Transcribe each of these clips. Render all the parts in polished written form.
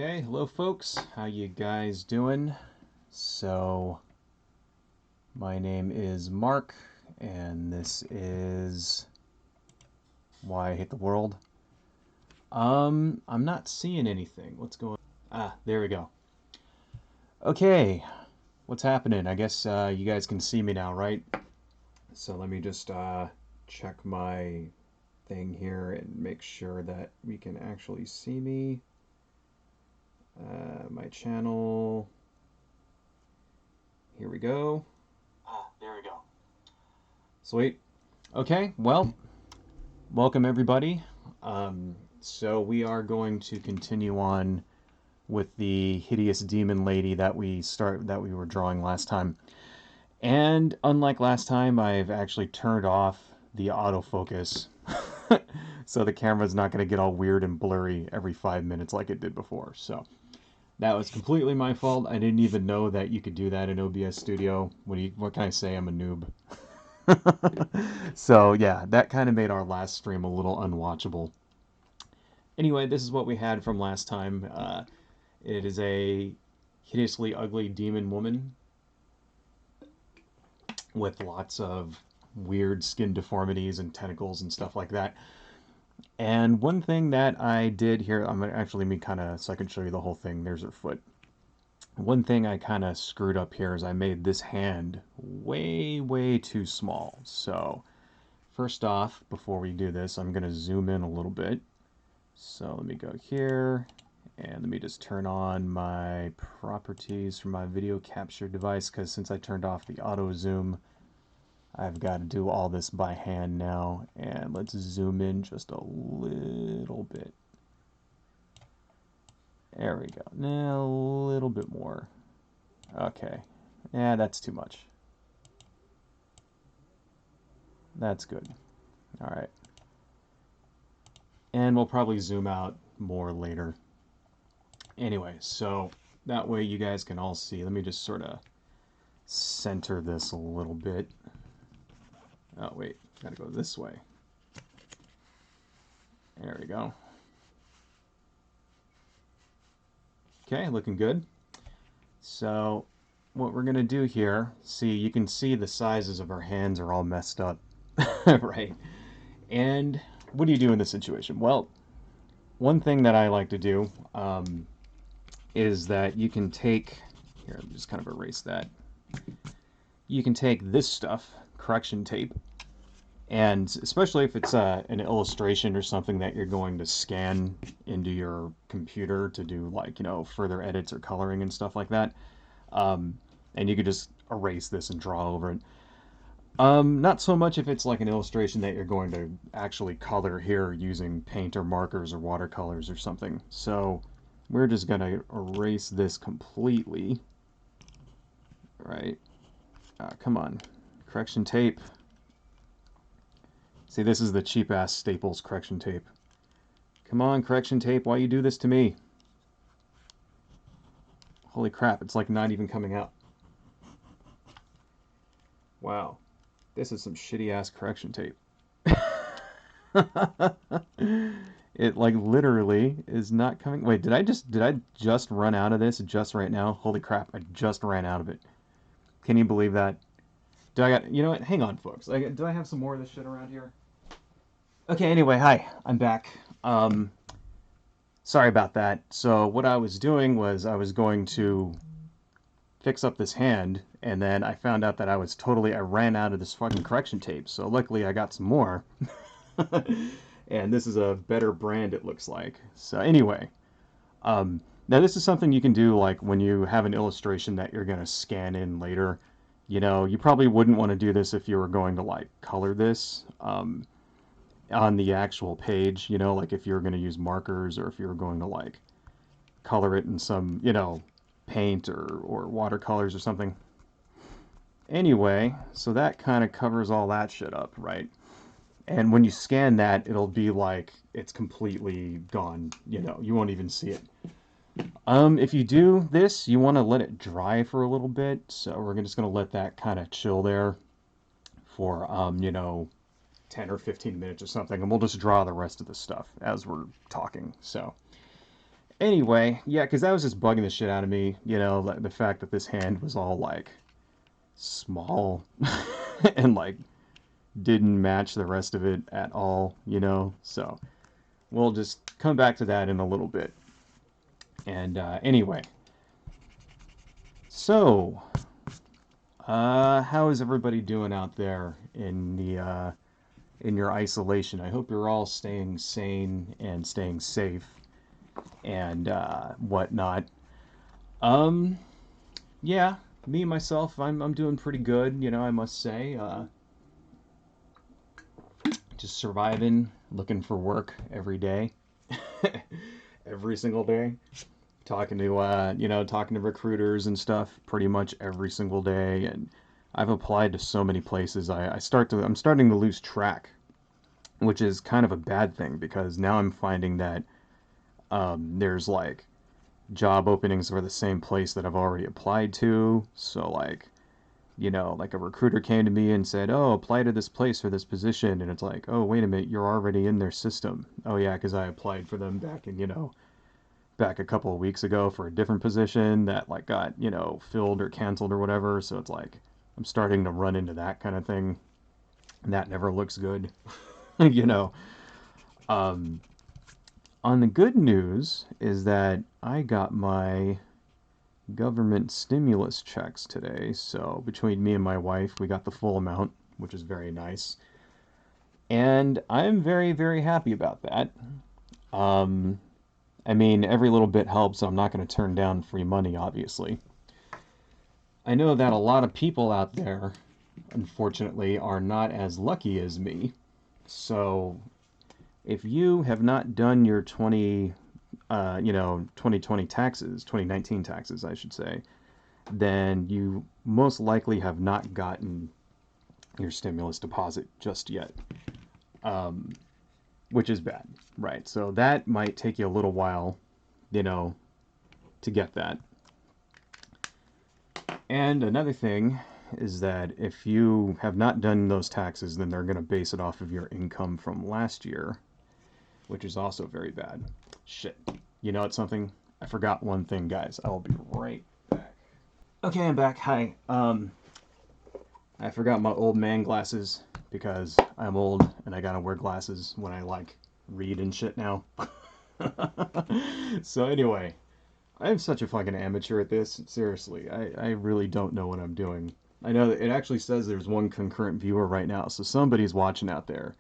Okay, hello folks, how you guys doing? So, my name is Mark, and this is Why I Hate the World. I'm not seeing anything. What's going on? Ah, there we go. Okay, what's happening? I guess you guys can see me now, right? So let me just check my thing here and make sure that we can actually see me. My channel. Here we go. Ah, there we go. Sweet. Okay, well, welcome everybody. So we are going to continue on with the hideous demon lady that we were drawing last time. And unlike last time, I've actually turned off the autofocus. So the camera's not going to get all weird and blurry every 5 minutes like it did before. So that was completely my fault. I didn't even know that you could do that in OBS Studio. What can I say? I'm a noob. So yeah, that kind of made our last stream a little unwatchable. Anyway, this is what we had from last time. It is a hideously ugly demon woman with lots of weird skin deformities and tentacles and stuff like that. And one thing that I did here, I'm gonna actually let me kind of, so I can show you the whole thing. There's her foot. One thing I kind of screwed up here is I made this hand way too small. So first off, before we do this, I'm going to zoom in a little bit. So let me go here, and let me just turn on my properties for my video capture device, because since I turned off the auto zoom, I've got to do all this by hand now. And let's zoom in just a little bit. There we go. Now a little bit more. Okay. Yeah, that's too much. That's good. All right. And we'll probably zoom out more later. Anyway, so that way you guys can all see. Let me just sort of center this a little bit. Oh, wait. Gotta go this way. There we go. Okay, looking good. So what we're going to do here, see, you can see the sizes of our hands are all messed up. Right? And what do you do in this situation? Well, one thing that I like to do is that you can take, here, let me just kind of erase that. You can take this stuff, correction tape, and especially if it's an illustration or something that you're going to scan into your computer to do, like, you know, further edits or coloring and stuff like that, and you could just erase this and draw over it. Not so much if it's like an illustration that you're going to actually color here using paint or markers or watercolors or something. So we're just going to erase this completely. Right? Come on. Correction tape. See, this is the cheap-ass Staples correction tape. Come on, correction tape, why you do this to me? Holy crap, it's like not even coming out. Wow. This is some shitty-ass correction tape. It like literally is not coming. Wait, did I just run out of this just right now? Holy crap, I just ran out of it. Can you believe that? You know what? Hang on, folks. Do I have some more of this shit around here? Okay, anyway, hi. I'm back. Sorry about that. So what I was doing was I was going to fix up this hand, and then I found out that I ran out of this fucking correction tape. So luckily I got some more. And this is a better brand, it looks like. So anyway, now this is something you can do like when you have an illustration that you're going to scan in later. You know, you probably wouldn't want to do this if you were going to like color this on the actual page, you know, like if you were going to use markers or if you were going to like color it in some, you know, paint or watercolors or something. Anyway, so that kind of covers all that shit up, right? And when you scan that, it'll be like it's completely gone. You know, you won't even see it. If you do this, you want to let it dry for a little bit. So we're just going to let that kind of chill there for, you know, 10 or 15 minutes or something. And we'll just draw the rest of the stuff as we're talking. So Anyway, yeah, because that was just bugging the shit out of me. Like, the fact that this hand was all like small and like didn't match the rest of it at all. So we'll just come back to that in a little bit. And anyway, so how is everybody doing out there in your isolation? I hope you're all staying sane and staying safe and whatnot. Um, yeah, me myself, I'm doing pretty good. I must say. Just surviving, looking for work every day, every single day. Talking to recruiters and stuff pretty much every single day, and I've applied to so many places. I'm starting to lose track, which is kind of a bad thing because now I'm finding that there's like job openings for the same place that I've already applied to. So like a recruiter came to me and said, "Oh, apply to this place for this position," and it's like, "Oh, wait a minute, you're already in their system." Oh yeah, because I applied for them back a couple of weeks ago for a different position that like got filled or canceled or whatever. So it's like I'm starting to run into that kind of thing. And that never looks good, you know. Um, on the good news is that I got my government stimulus checks today. So between me and my wife, we got the full amount, which is very nice. And I'm very, very happy about that. Um, I mean, every little bit helps, so I'm not going to turn down free money, obviously. I know that a lot of people out there, unfortunately, are not as lucky as me. So if you have not done your 2020 taxes, 2019 taxes, I should say, then you most likely have not gotten your stimulus deposit just yet, um, which is bad, right? So that might take you a little while, you know, to get that. And another thing is that if you have not done those taxes, then they're going to base it off of your income from last year, which is also very bad. Shit. You know, it's something. I forgot one thing, guys. I will be right back. Okay, I'm back. Hi. I forgot my old man glasses because I'm old and I gotta wear glasses when I like read and shit now. So anyway, I'm such a fucking amateur at this. Seriously, I really don't know what I'm doing. I know that it actually says there's one concurrent viewer right now, so somebody's watching out there.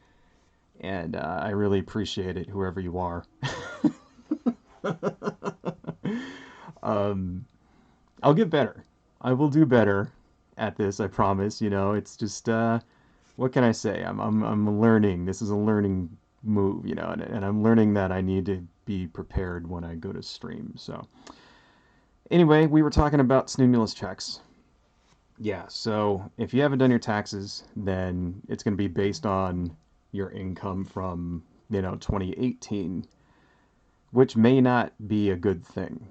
And I really appreciate it, whoever you are. um, I'll get better. I will do better at this, I promise. It's just, what can I say? I'm learning. This is a learning move, and I'm learning that I need to be prepared when I go to stream. So, anyway, we were talking about stimulus checks. Yeah, so if you haven't done your taxes, then it's going to be based on your income from, 2018, which may not be a good thing.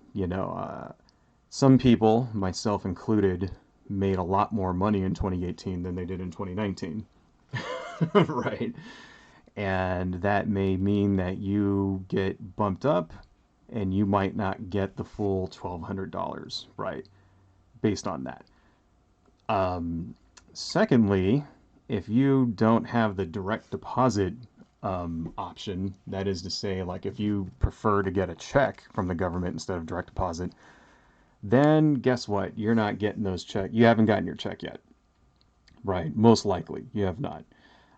Some people, myself included, made a lot more money in 2018 than they did in 2019. Right. And that may mean that you get bumped up and you might not get the full $1,200, right? Based on that. Secondly, if you don't have the direct deposit option, that is to say, like if you prefer to get a check from the government instead of direct deposit, then guess what? You're not getting those checks. You haven't gotten your check yet, right? Most likely, you have not.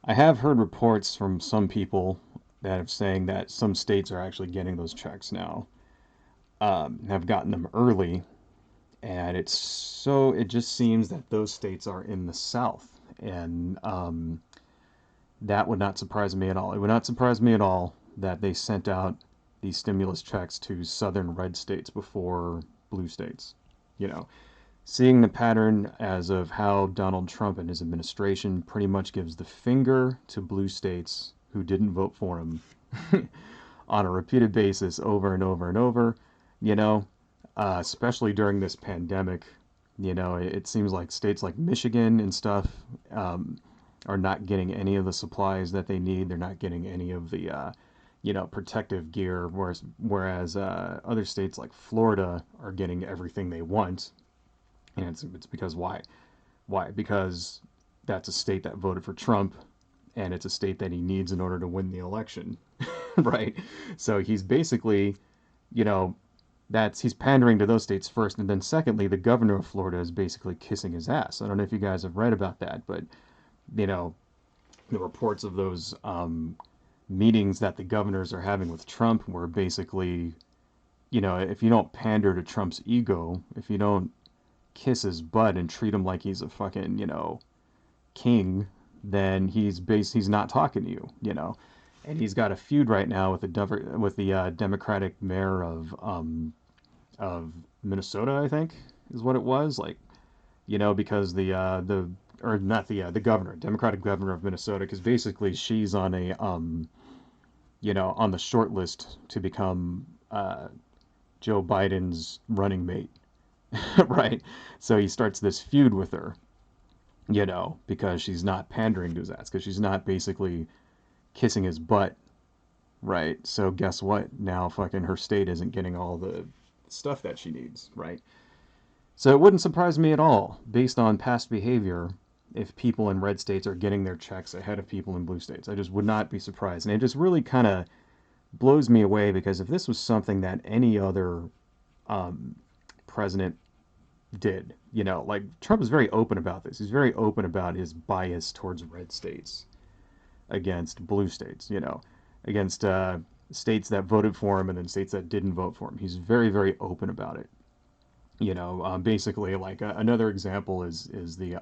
I have heard reports from some people that are saying that some states are actually getting those checks now, have gotten them early, and it just seems that those states are in the South, and that would not surprise me at all. It would not surprise me at all that they sent out these stimulus checks to southern red states before blue states. You know, seeing the pattern as of how Donald Trump and his administration pretty much gives the finger to blue states who didn't vote for him on a repeated basis over and over and over, you know, especially during this pandemic. It seems like states like Michigan and stuff are not getting any of the supplies that they need. They're not getting any of the protective gear, whereas other states like Florida are getting everything they want, and it's because why? Why? Because that's a state that voted for Trump, and it's a state that he needs in order to win the election, right? So he's basically, you know, he's pandering to those states first, and then secondly, the governor of Florida is basically kissing his ass. I don't know if you guys have read about that, but you know, the reports of those meetings that the governors are having with Trump, where basically, if you don't pander to Trump's ego, if you don't kiss his butt and treat him like he's a fucking, king, then he's not talking to you, And he's got a feud right now with the Democratic mayor of Minnesota, I think, is what it was. Like, because the or not the governor, Democratic governor of Minnesota, because basically she's on a on the short list to become Joe Biden's running mate, right? So he starts this feud with her, because she's not pandering to his ass, because she's not basically kissing his butt, right? So guess what? Now fucking her state isn't getting all the stuff that she needs, right? So it wouldn't surprise me at all, based on past behavior, if people in red states are getting their checks ahead of people in blue states. I just would not be surprised. And it just really kind of blows me away, because if this was something that any other president did, like Trump is very open about this. He's very open about his bias towards red states against blue states, against states that voted for him and then states that didn't vote for him. He's very, very open about it. Basically, like another example is the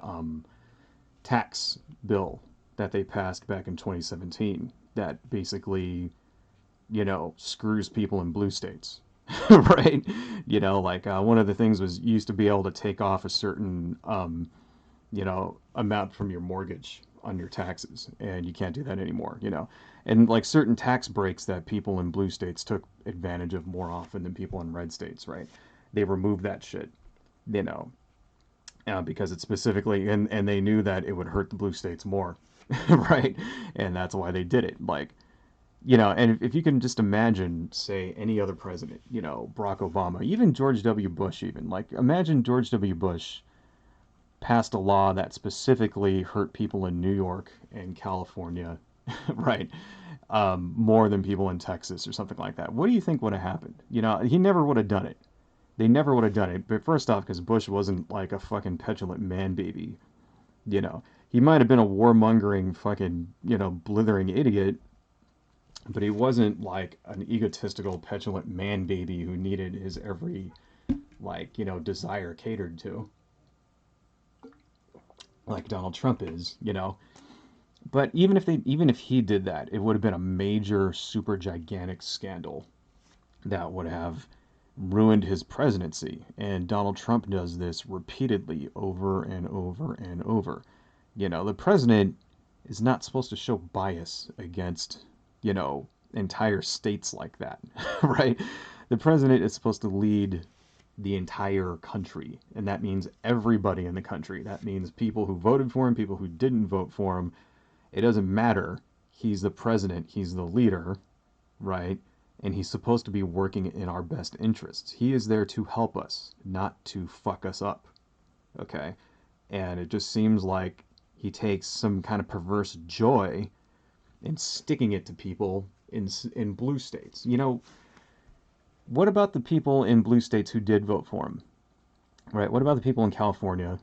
tax bill that they passed back in 2017 that basically, screws people in blue states, right? Like one of the things was you used to be able to take off a certain, amount from your mortgage on your taxes, and you can't do that anymore. And like certain tax breaks that people in blue states took advantage of more often than people in red states, right? They removed that shit, because it specifically, and they knew that it would hurt the blue states more, right? And that's why they did it. Like, and if you can just imagine, say, any other president, Barack Obama, even George W. Bush, even, like, imagine George W. Bush passed a law that specifically hurt people in New York and California, right? More than people in Texas or something like that. What do you think would have happened? He never would have done it. They never would have done it. But first off, because Bush wasn't like a fucking petulant man baby, He might have been a warmongering fucking, blithering idiot, but he wasn't like an egotistical, petulant man baby who needed his every, like, desire catered to, like Donald Trump is, But even if he did that, it would have been a major, super gigantic scandal that would have ruined his presidency. And Donald Trump does this repeatedly, over and over and over. The president is not supposed to show bias against, entire states like that, right? The president is supposed to lead the entire country, and that means everybody in the country. That means people who voted for him, people who didn't vote for him. It doesn't matter. He's the president, he's the leader, right? And he's supposed to be working in our best interests. He is there to help us, not to fuck us up, okay? And it just seems like he takes some kind of perverse joy in sticking it to people in blue states. What about the people in blue states who did vote for him, right? What about the people in California,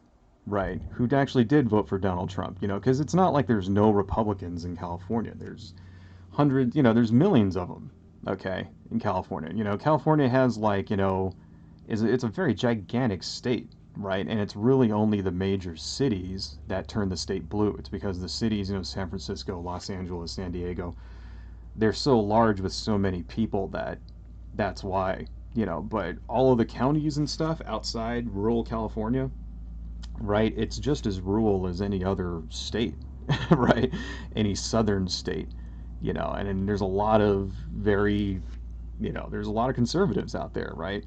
right, who actually did vote for Donald Trump? Because it's not like there's no Republicans in California. There's hundreds, there's millions of them, okay, in California. California has like, it's a very gigantic state, right? And it's really only the major cities that turn the state blue. It's because the cities, San Francisco, Los Angeles, San Diego, they're so large with so many people that's why, but all of the counties and stuff outside rural California, right? It's just as rural as any other state, right? Any southern state, and then there's a lot of there's a lot of conservatives out there, right?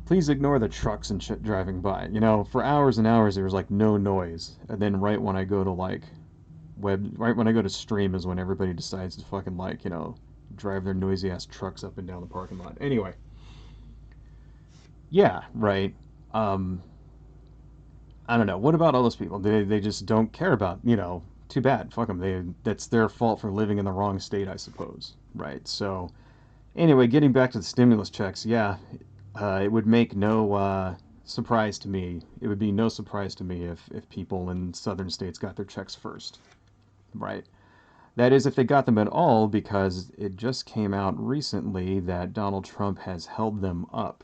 Please ignore the trucks and shit driving by. For hours and hours there was like no noise, and then right when I go to stream is when everybody decides to fucking like, drive their noisy ass trucks up and down the parking lot. Anyway, yeah, right. Um, I don't know. What about all those people? They just don't care about, too bad. Fuck them. That's their fault for living in the wrong state, I suppose. Right. So anyway, getting back to the stimulus checks, yeah, it would make no surprise to me. It would be no surprise to me if people in southern states got their checks first. Right. That is, if they got them at all, because it just came out recently that Donald Trump has held them up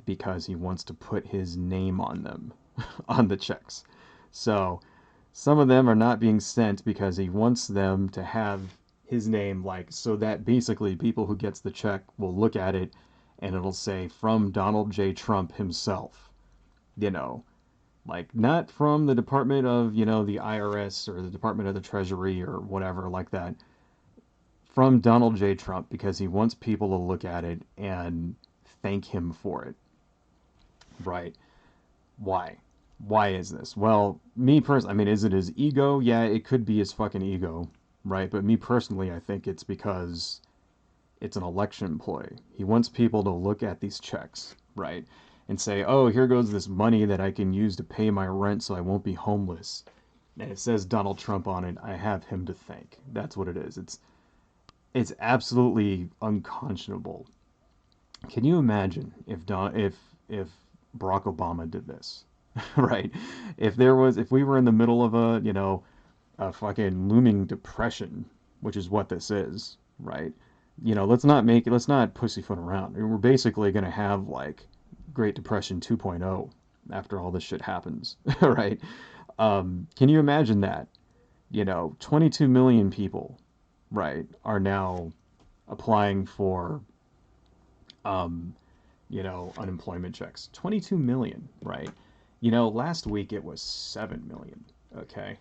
because he wants to put his name on them, on the checks. So some of them are not being sent because he wants them to have his name, like, so that basically people who gets the check will look at it and it'll say from Donald J. Trump himself, you know, like not from the Department of, the IRS or the Department of the Treasury or whatever like that, from Donald J. Trump because he wants people to look at it and thank him for it. Right. Why? Why is this? Well, me personally, I mean, is it his ego? Yeah, it could be his fucking ego, right? But me personally, I think it's because it's an election ploy. He wants people to look at these checks, right? And say, oh, here goes this money that I can use to pay my rent so I won't be homeless. And it says Donald Trump on it. I have him to thank. That's what it is. It's absolutely unconscionable. Can you imagine if Barack Obama did this? Right? If we were in the middle of a fucking looming depression, which is what this is, right? Let's not pussyfoot around. We're basically going to have like Great Depression 2.0 after all this shit happens, right? Can you imagine that? 22 million people, right, are now applying for, um, unemployment checks. 22 million, right? Last week it was 7 million, okay?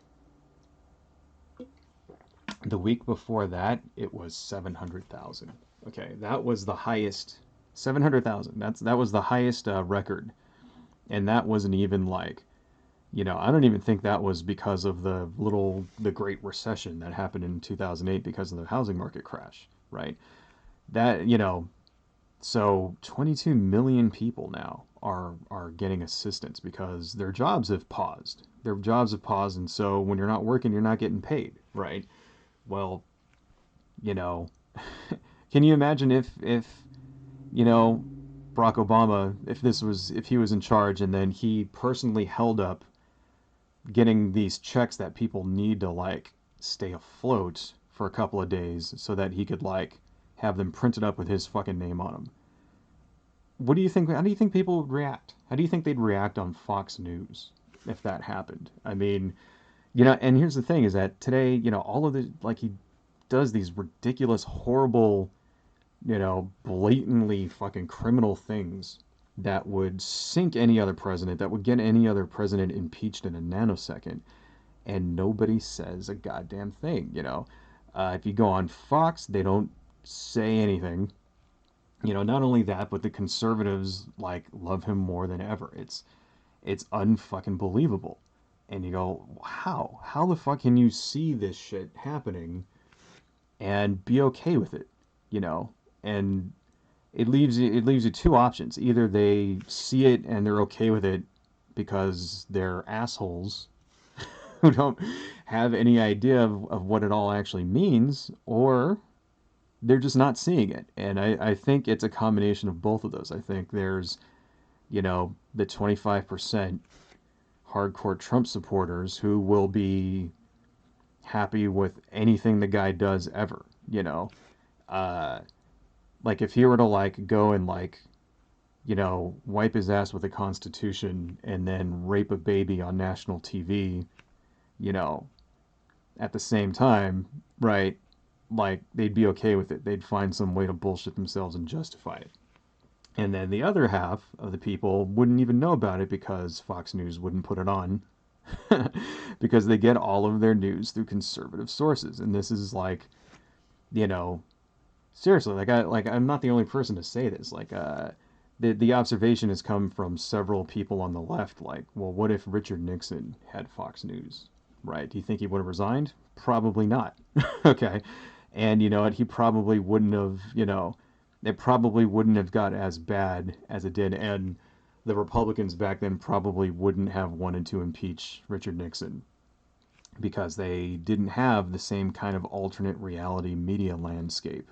The week before that, it was 700,000. Okay, that was the highest. 700,000. That was the highest record, and that wasn't even like, I don't even think that was because of the Great Recession that happened in 2008 because of the housing market crash, right? That so 22 million people now are getting assistance because their jobs have paused. Their jobs have paused, and so when you're not working, you're not getting paid, right? Well, you know, can you imagine if you know Barack Obama, if he was in charge and then he personally held up getting these checks that people need to like stay afloat for a couple of days so that he could like have them printed up with his fucking name on them. What do you think? How do you think people would react? How do you think they'd react on Fox News if that happened? I mean, and here's the thing: is that today, all of the like he does these ridiculous, horrible, blatantly fucking criminal things that would sink any other president, that would get any other president impeached in a nanosecond, and nobody says a goddamn thing. If you go on Fox, they don't say anything. Not only that, but the conservatives like love him more than ever. It's unfucking believable. And you go, how? How the fuck can you see this shit happening and be okay with it? And it leaves you two options. Either they see it and they're okay with it because they're assholes who don't have any idea of what it all actually means, or they're just not seeing it. And I think it's a combination of both of those. I think there's, the 25% hardcore Trump supporters who will be happy with anything the guy does ever, Uh, like if he were to like go and like, wipe his ass with the Constitution and then rape a baby on national TV, you know, at the same time, right? Like they'd be okay with it. They'd find some way to bullshit themselves and justify it. And then the other half of the people wouldn't even know about it because Fox News wouldn't put it on because they get all of their news through conservative sources. And this is like, you know, seriously, I'm not the only person to say this. Like the observation has come from several people on the left like, well, what if Richard Nixon had Fox News? Right? Do you think he would have resigned? Probably not. Okay. And you know what? He probably wouldn't have, it probably wouldn't have got as bad as it did. And the Republicans back then probably wouldn't have wanted to impeach Richard Nixon because they didn't have the same kind of alternate reality media landscape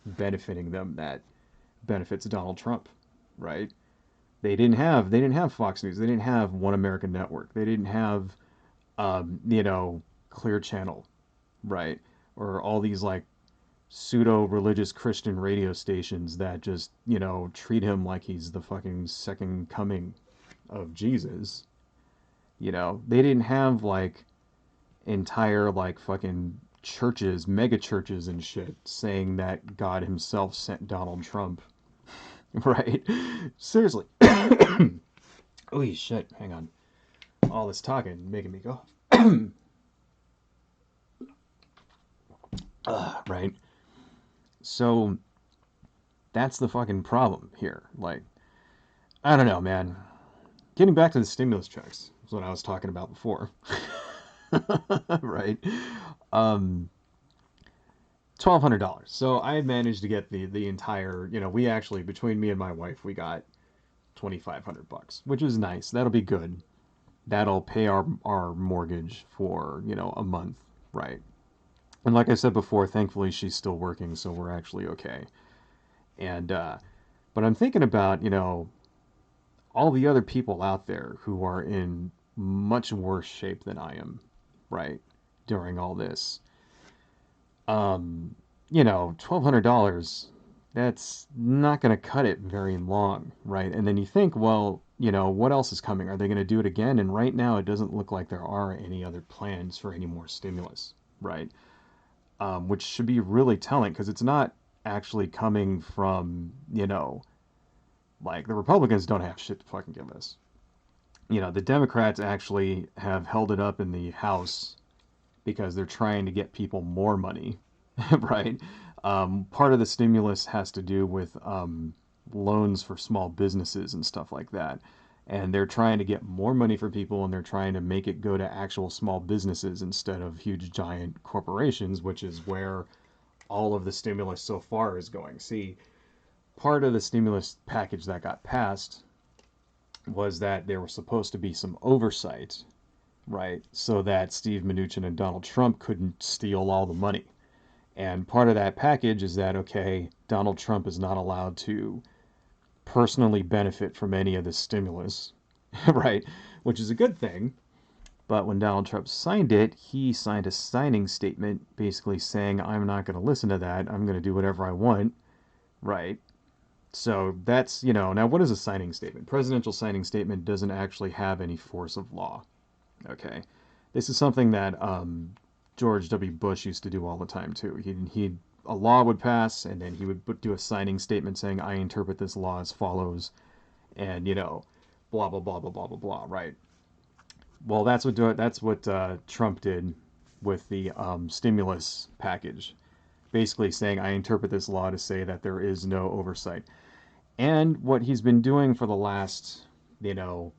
benefiting them that benefits Donald Trump, right? They didn't have Fox News. They didn't have One American Network. They didn't have Clear Channel, right? Or all these like pseudo religious Christian radio stations that just, treat him like he's the fucking second coming of Jesus. They didn't have like entire like fucking churches, mega churches and shit saying that God himself sent Donald Trump, right? Seriously. Holy shit, hang on. All this talking making me go. Right? So that's the fucking problem here. Like, I don't know, man. Getting back to the stimulus checks is what I was talking about before. Right? Um, $1,200. So I had managed to get the entire, we actually, between me and my wife, we got $2,500, which is nice. That'll be good. That'll pay our mortgage for, a month, right? And like I said before, thankfully she's still working, so we're actually okay. And but I'm thinking about, all the other people out there who are in much worse shape than I am, right? During all this. $1,200, that's not going to cut it very long, right? And then you think, well, what else is coming? Are they going to do it again? And right now, it doesn't look like there are any other plans for any more stimulus, right? Which should be really telling because it's not actually coming from, like the Republicans don't have shit to fucking give us. The Democrats actually have held it up in the House because they're trying to get people more money, right? Part of the stimulus has to do with loans for small businesses and stuff like that. And they're trying to get more money for people and they're trying to make it go to actual small businesses instead of huge giant corporations, which is where all of the stimulus so far is going. See, part of the stimulus package that got passed was that there was supposed to be some oversight, right? So that Steve Mnuchin and Donald Trump couldn't steal all the money. And part of that package is that, okay, Donald Trump is not allowed to personally benefit from any of this stimulus, right? Which is a good thing. But when Donald Trump signed it, he signed a signing statement basically saying, I'm not going to listen to that. I'm going to do whatever I want, right? So that's, now what is a signing statement? Presidential signing statement doesn't actually have any force of law, okay? This is something that George W. Bush used to do all the time too. A law would pass, and then he would do a signing statement saying, "I interpret this law as follows," and blah blah blah blah blah blah blah. Right. Well, that's what Trump did with the stimulus package, basically saying, "I interpret this law to say that there is no oversight." And what he's been doing for the last, 2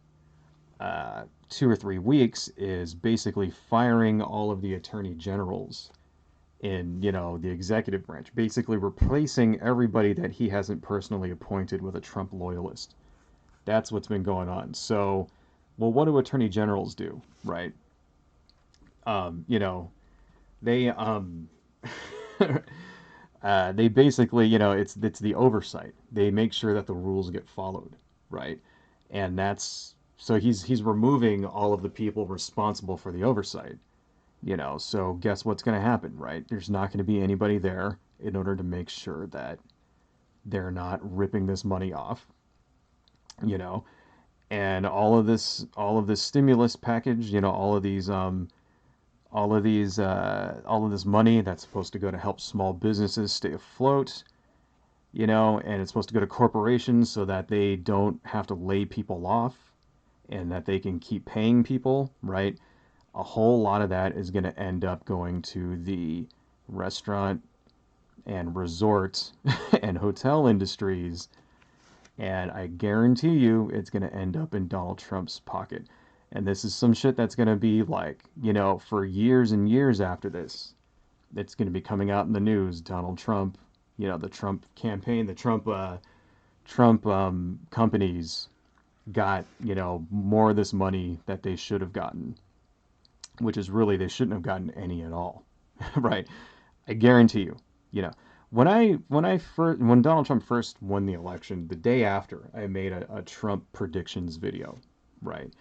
or 3 weeks is basically firing all of the attorney generals in, the executive branch, basically replacing everybody that he hasn't personally appointed with a Trump loyalist. That's what's been going on. So, well, what do attorney generals do, right? Um, you know, they they basically, it's the oversight. They make sure that the rules get followed, right? And that's so he's removing all of the people responsible for the oversight. So guess what's going to happen, right? There's not going to be anybody there in order to make sure that they're not ripping this money off, you know. And all of this stimulus package, all of this money that's supposed to go to help small businesses stay afloat, and it's supposed to go to corporations so that they don't have to lay people off and that they can keep paying people, right? A whole lot of that is going to end up going to the restaurant and resort and hotel industries. And I guarantee you it's going to end up in Donald Trump's pocket. And this is some shit that's going to be like, for years and years after this. it's going to be coming out in the news. Donald Trump, the Trump campaign, the Trump companies got, more of this money that they should have gotten, which is really they shouldn't have gotten any at all, right? I guarantee you, you know, when Donald Trump first won the election, the day after, I made a Trump predictions video, right?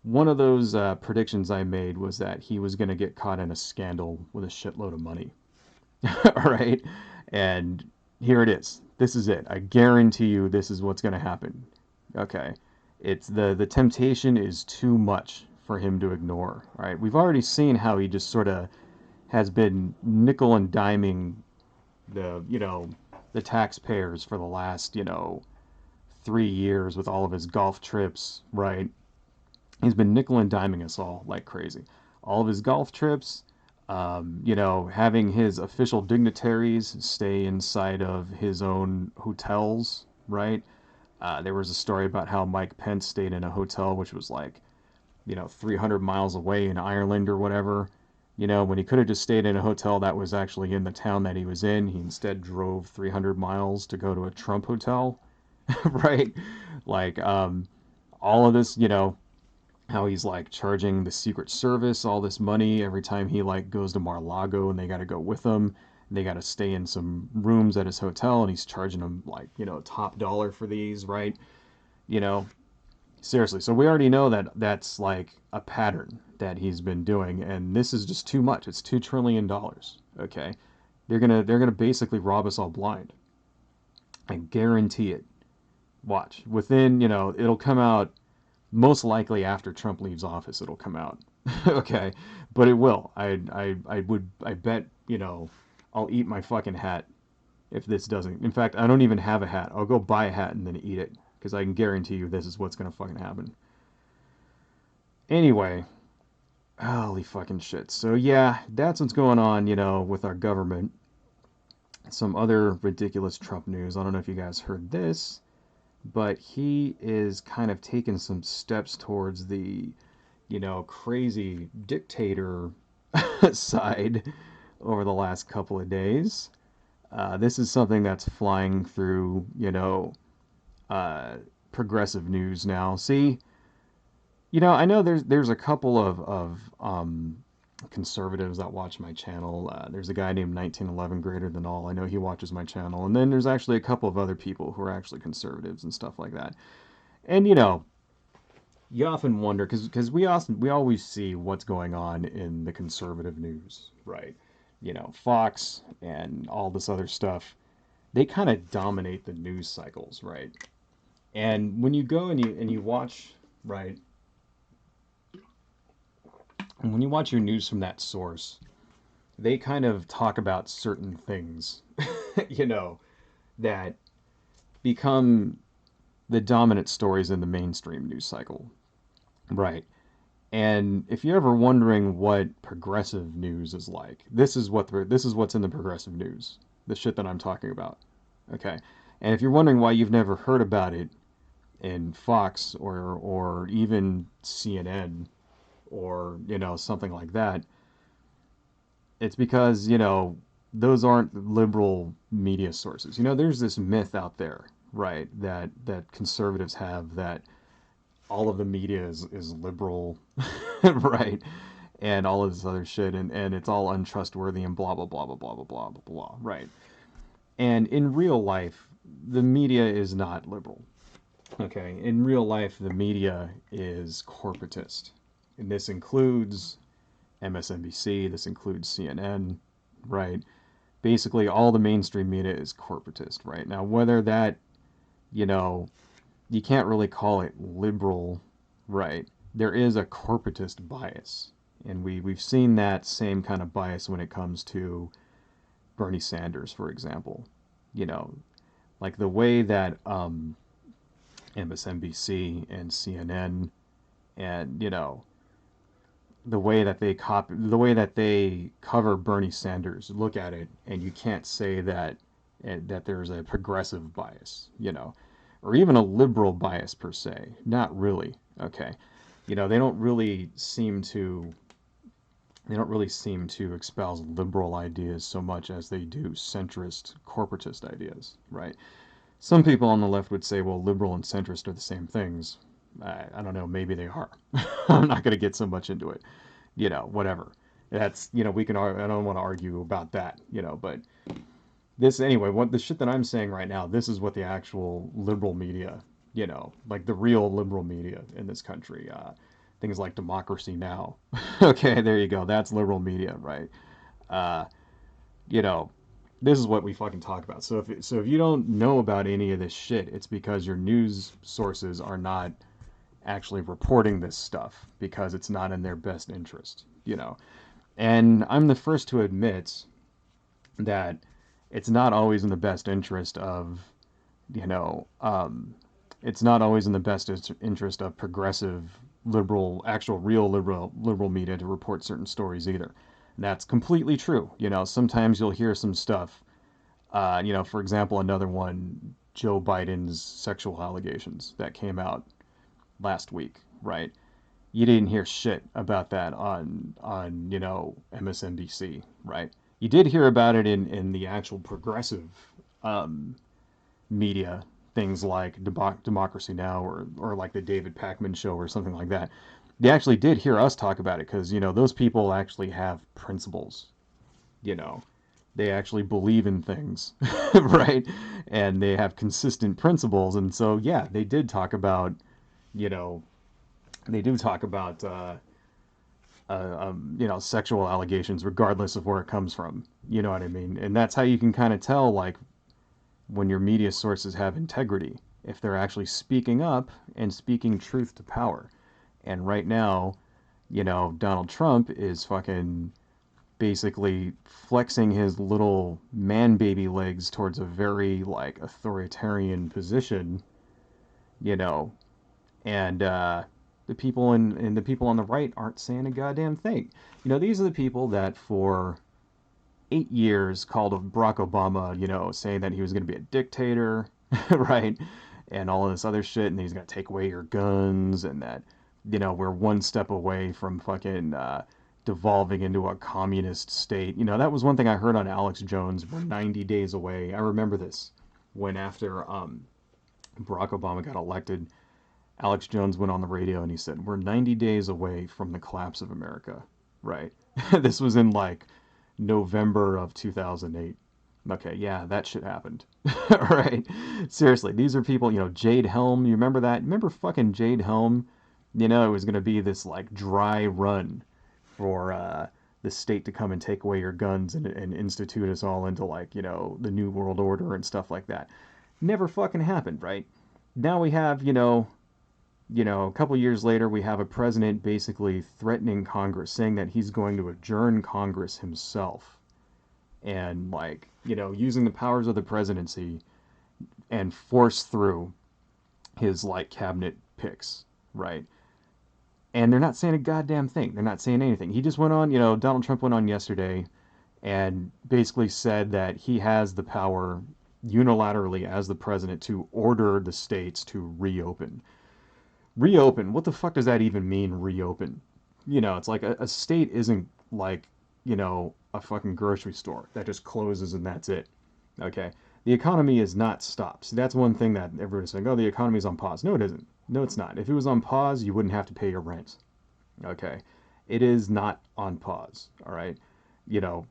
One of those predictions I made was that he was going to get caught in a scandal with a shitload of money. All right. And here it is. This is it. I guarantee you this is what's going to happen. Okay. It's the temptation is too much for him to ignore. All right. We've already seen how he just sort of has been nickel and diming the taxpayers for the last, 3 years with all of his golf trips, right? He's been nickel and diming us all like crazy. All of his golf trips, having his official dignitaries stay inside of his own hotels, right? There was a story about how Mike Pence stayed in a hotel which was like, 300 miles away in Ireland or whatever. When he could have just stayed in a hotel that was actually in the town that he was in, he instead drove 300 miles to go to a Trump hotel, right? Like, all of this, how he's like charging the Secret Service all this money every time he like goes to Mar-a-Lago and they got to go with him. They got to stay in some rooms at his hotel and he's charging them like, top dollar for these, right? You know, seriously. So we already know that that's like a pattern that he's been doing and this is just too much. It's $2 trillion. Okay. They're going to basically rob us all blind. I guarantee it. Watch. Within, it'll come out most likely after Trump leaves office, it'll come out. Okay, but it will. I bet, I'll eat my fucking hat if this doesn't. In fact, I don't even have a hat. I'll go buy a hat and then eat it because I can guarantee you this is what's gonna fucking happen. Anyway, holy fucking shit. So yeah, that's what's going on, with our government. Some other ridiculous Trump news. I don't know if you guys heard this, but he is kind of taking some steps towards the, crazy dictator side over the last couple of days. This is something that's flying through, uh, progressive news now. See, I know there's a couple of conservatives that watch my channel. There's a guy named 1911 Greater Than All. I know he watches my channel. And then there's actually a couple of other people who are actually conservatives and stuff like that. And you often wonder because we always see what's going on in the conservative news, right? Fox and all this other stuff. They kind of dominate the news cycles, right? And when you go and you watch, right? And when you watch your news from that source, they kind of talk about certain things, you know, that become the dominant stories in the mainstream news cycle. Right. And if you're ever wondering what progressive news is like, this is what's in the progressive news. The shit that I'm talking about. Okay. And if you're wondering why you've never heard about it in Fox or even CNN or, something like that, it's because, those aren't liberal media sources. There's this myth out there, right, that conservatives have that all of the media is liberal, right, and all of this other shit, and it's all untrustworthy and blah, blah, blah, blah, blah, blah, blah, blah, blah, right. And in real life, the media is not liberal. Okay, in real life, the media is corporatist. And this includes MSNBC, this includes CNN, right? Basically, all the mainstream media is corporatist, right? Now, whether that, you know, you can't really call it liberal, right? There is a corporatist bias. And we've seen that same kind of bias when it comes to Bernie Sanders, for example. You know, like the way that MSNBC and CNN and, the way that they cover Bernie Sanders, look at it, and you can't say that there's a progressive bias, or even a liberal bias per se. Not really. Okay, they don't really seem to they don't really seem to espouse liberal ideas so much as they do centrist, corporatist ideas, right? Some people on the left would say, well, liberal and centrist are the same things. I don't know, maybe they are. I'm not going to get so much into it. Whatever. That's, we can, I don't want to argue about that, but this, anyway, what the shit that I'm saying right now, this is what the actual liberal media, like the real liberal media in this country, things like Democracy Now. Okay, there you go. That's liberal media, right? Uh, you know, this is what we fucking talk about. So if you don't know about any of this shit, it's because your news sources are not actually reporting this stuff because it's not in their best interest. And I'm the first to admit that it's not always in the best interest of, you know, it's not always in the best interest of progressive, liberal, actual real liberal media to report certain stories either. And that's completely true. Sometimes you'll hear some stuff. For example, another one, Joe Biden's sexual allegations that came out last week, right? You didn't hear shit about that on MSNBC, right? You did hear about it in the actual progressive um, media, things like Democracy Now or like the David Pakman show or something like that. They actually did hear us talk about it because those people actually have principles. You know, they actually believe in things, right? And they have consistent principles, and so yeah, they did talk about you know they do talk about sexual allegations regardless of where it comes from. You know what I mean? And that's how you can kind of tell, like, when your media sources have integrity, if they're actually speaking up and speaking truth to power. And right now, Donald Trump is fucking basically flexing his little man baby legs towards a very like authoritarian position, you know, and the people and the people on the right aren't saying a goddamn thing. These are the people that for 8 years called Barack Obama, saying that he was going to be a dictator, right? And all of this other shit, and he's going to take away your guns, and that, we're one step away from fucking devolving into a communist state. That was one thing I heard on Alex Jones. We're 90 days away. I remember this when after Barack Obama got elected, Alex Jones went on the radio and he said, we're 90 days away from the collapse of America, right? This was in like November of 2008. Okay, yeah, that shit happened. Right? Seriously, these are people, Jade Helm, you remember that? Remember fucking Jade Helm? It was going to be this like dry run for the state to come and take away your guns and institute us all into like, the New World Order and stuff like that. Never fucking happened, right? Now we have, a couple years later, we have a president basically threatening Congress, saying that he's going to adjourn Congress himself and, like, using the powers of the presidency and force through his, like, cabinet picks, right? And they're not saying a goddamn thing. They're not saying anything. He just went on, Donald Trump went on yesterday and basically said that he has the power unilaterally as the president to order the states to reopen. Reopen, what the fuck does that even mean, reopen? It's like a state isn't like, a fucking grocery store that just closes and that's it. Okay? The economy is not stopped. So that's one thing that everybody's saying, oh, the economy's on pause. No, it isn't. No, it's not. If it was on pause, you wouldn't have to pay your rent. Okay? It is not on pause. All right? You know,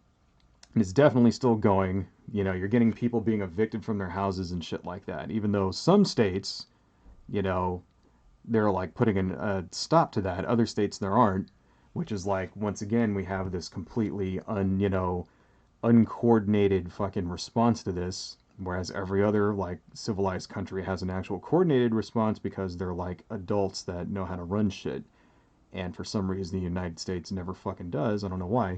it's definitely still going. You're getting people being evicted from their houses and shit like that. Even though some states, you know, they're like putting a stop to that. Other states there aren't, which is like, once again, we have this completely uncoordinated fucking response to this, whereas every other like civilized country has an actual coordinated response because they're like adults that know how to run shit. And for some reason, the United States never fucking does. I don't know why.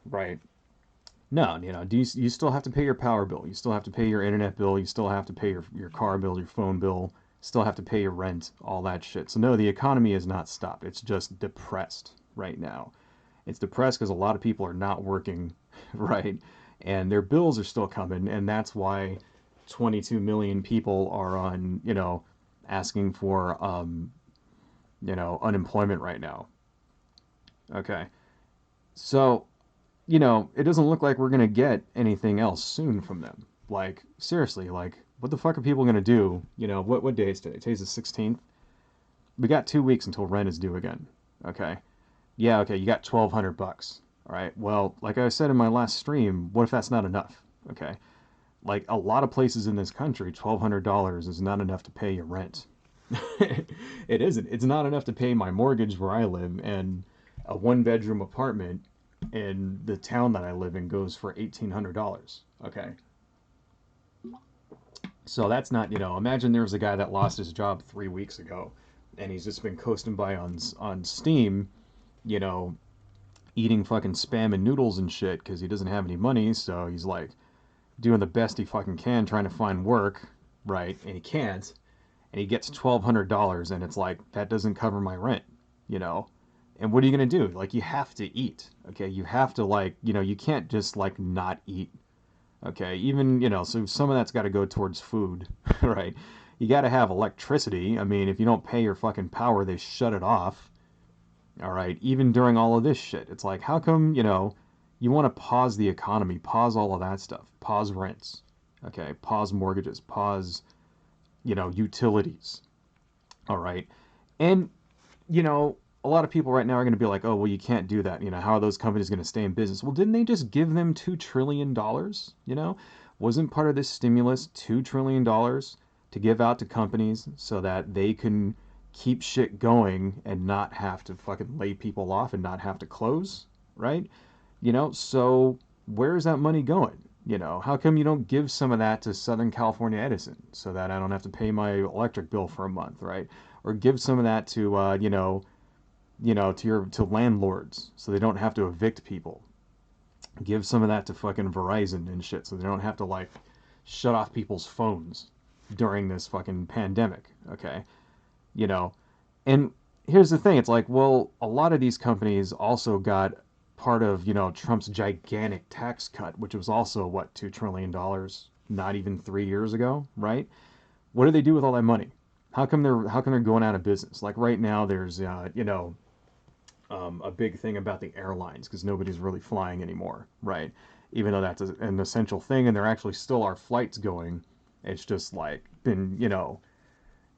Right. No, you still have to pay your power bill. You still have to pay your internet bill. You still have to pay your car bill, your phone bill. Still have to pay your rent, all that shit. So no, the economy is not stopped. It's just depressed right now. It's depressed because a lot of people are not working, right? And their bills are still coming, and that's why 22 million people are on, asking for, unemployment right now. Okay. So, it doesn't look like we're going to get anything else soon from them. Like, seriously, like, what the fuck are people going to do? What day is today? Today's the 16th. We got 2 weeks until rent is due again. Okay. Yeah, okay, you got $1,200. All right. Well, like I said in my last stream, what if that's not enough? Okay. Like a lot of places in this country, $1,200 is not enough to pay your rent. It isn't. It's not enough to pay my mortgage where I live, and a one-bedroom apartment in the town that I live in goes for $1,800. Okay. So that's not, imagine there was a guy that lost his job 3 weeks ago, and he's just been coasting by on Steam, you know, eating fucking spam and noodles and shit because he doesn't have any money. So he's like doing the best he fucking can trying to find work, right? And he can't, and he gets $1,200, and it's like that doesn't cover my rent, you know. And what are you gonna do? Like you have to eat, okay? You have to like, you can't just like not eat, okay? Even so some of that's got to go towards food, right? You got to have electricity. I mean, if you don't pay your fucking power, they shut it off. All right, even during all of this shit, it's like, how come, you want to pause the economy, pause all of that stuff, pause rents, okay, pause mortgages, pause, utilities, all right? And, you know, a lot of people right now are going to be like, oh, well, you can't do that. How are those companies going to stay in business? Well, didn't they just give them $2 trillion? Wasn't part of this stimulus $2 trillion to give out to companies so that they can keep shit going and not have to fucking lay people off and not have to close, right? So where's that money going? How come you don't give some of that to Southern California Edison so that I don't have to pay my electric bill for a month, right? Or give some of that to, to landlords so they don't have to evict people. Give some of that to fucking Verizon and shit so they don't have to like shut off people's phones during this fucking pandemic, okay? You know, and here's the thing, it's like, well, a lot of these companies also got part of, Trump's gigantic tax cut, which was also what, $2 trillion not even 3 years ago, right? What do they do with all that money? How come they're going out of business? Like right now there's a big thing about the airlines because nobody's really flying anymore, right? Even though that's an essential thing and there actually still are flights going, it's just like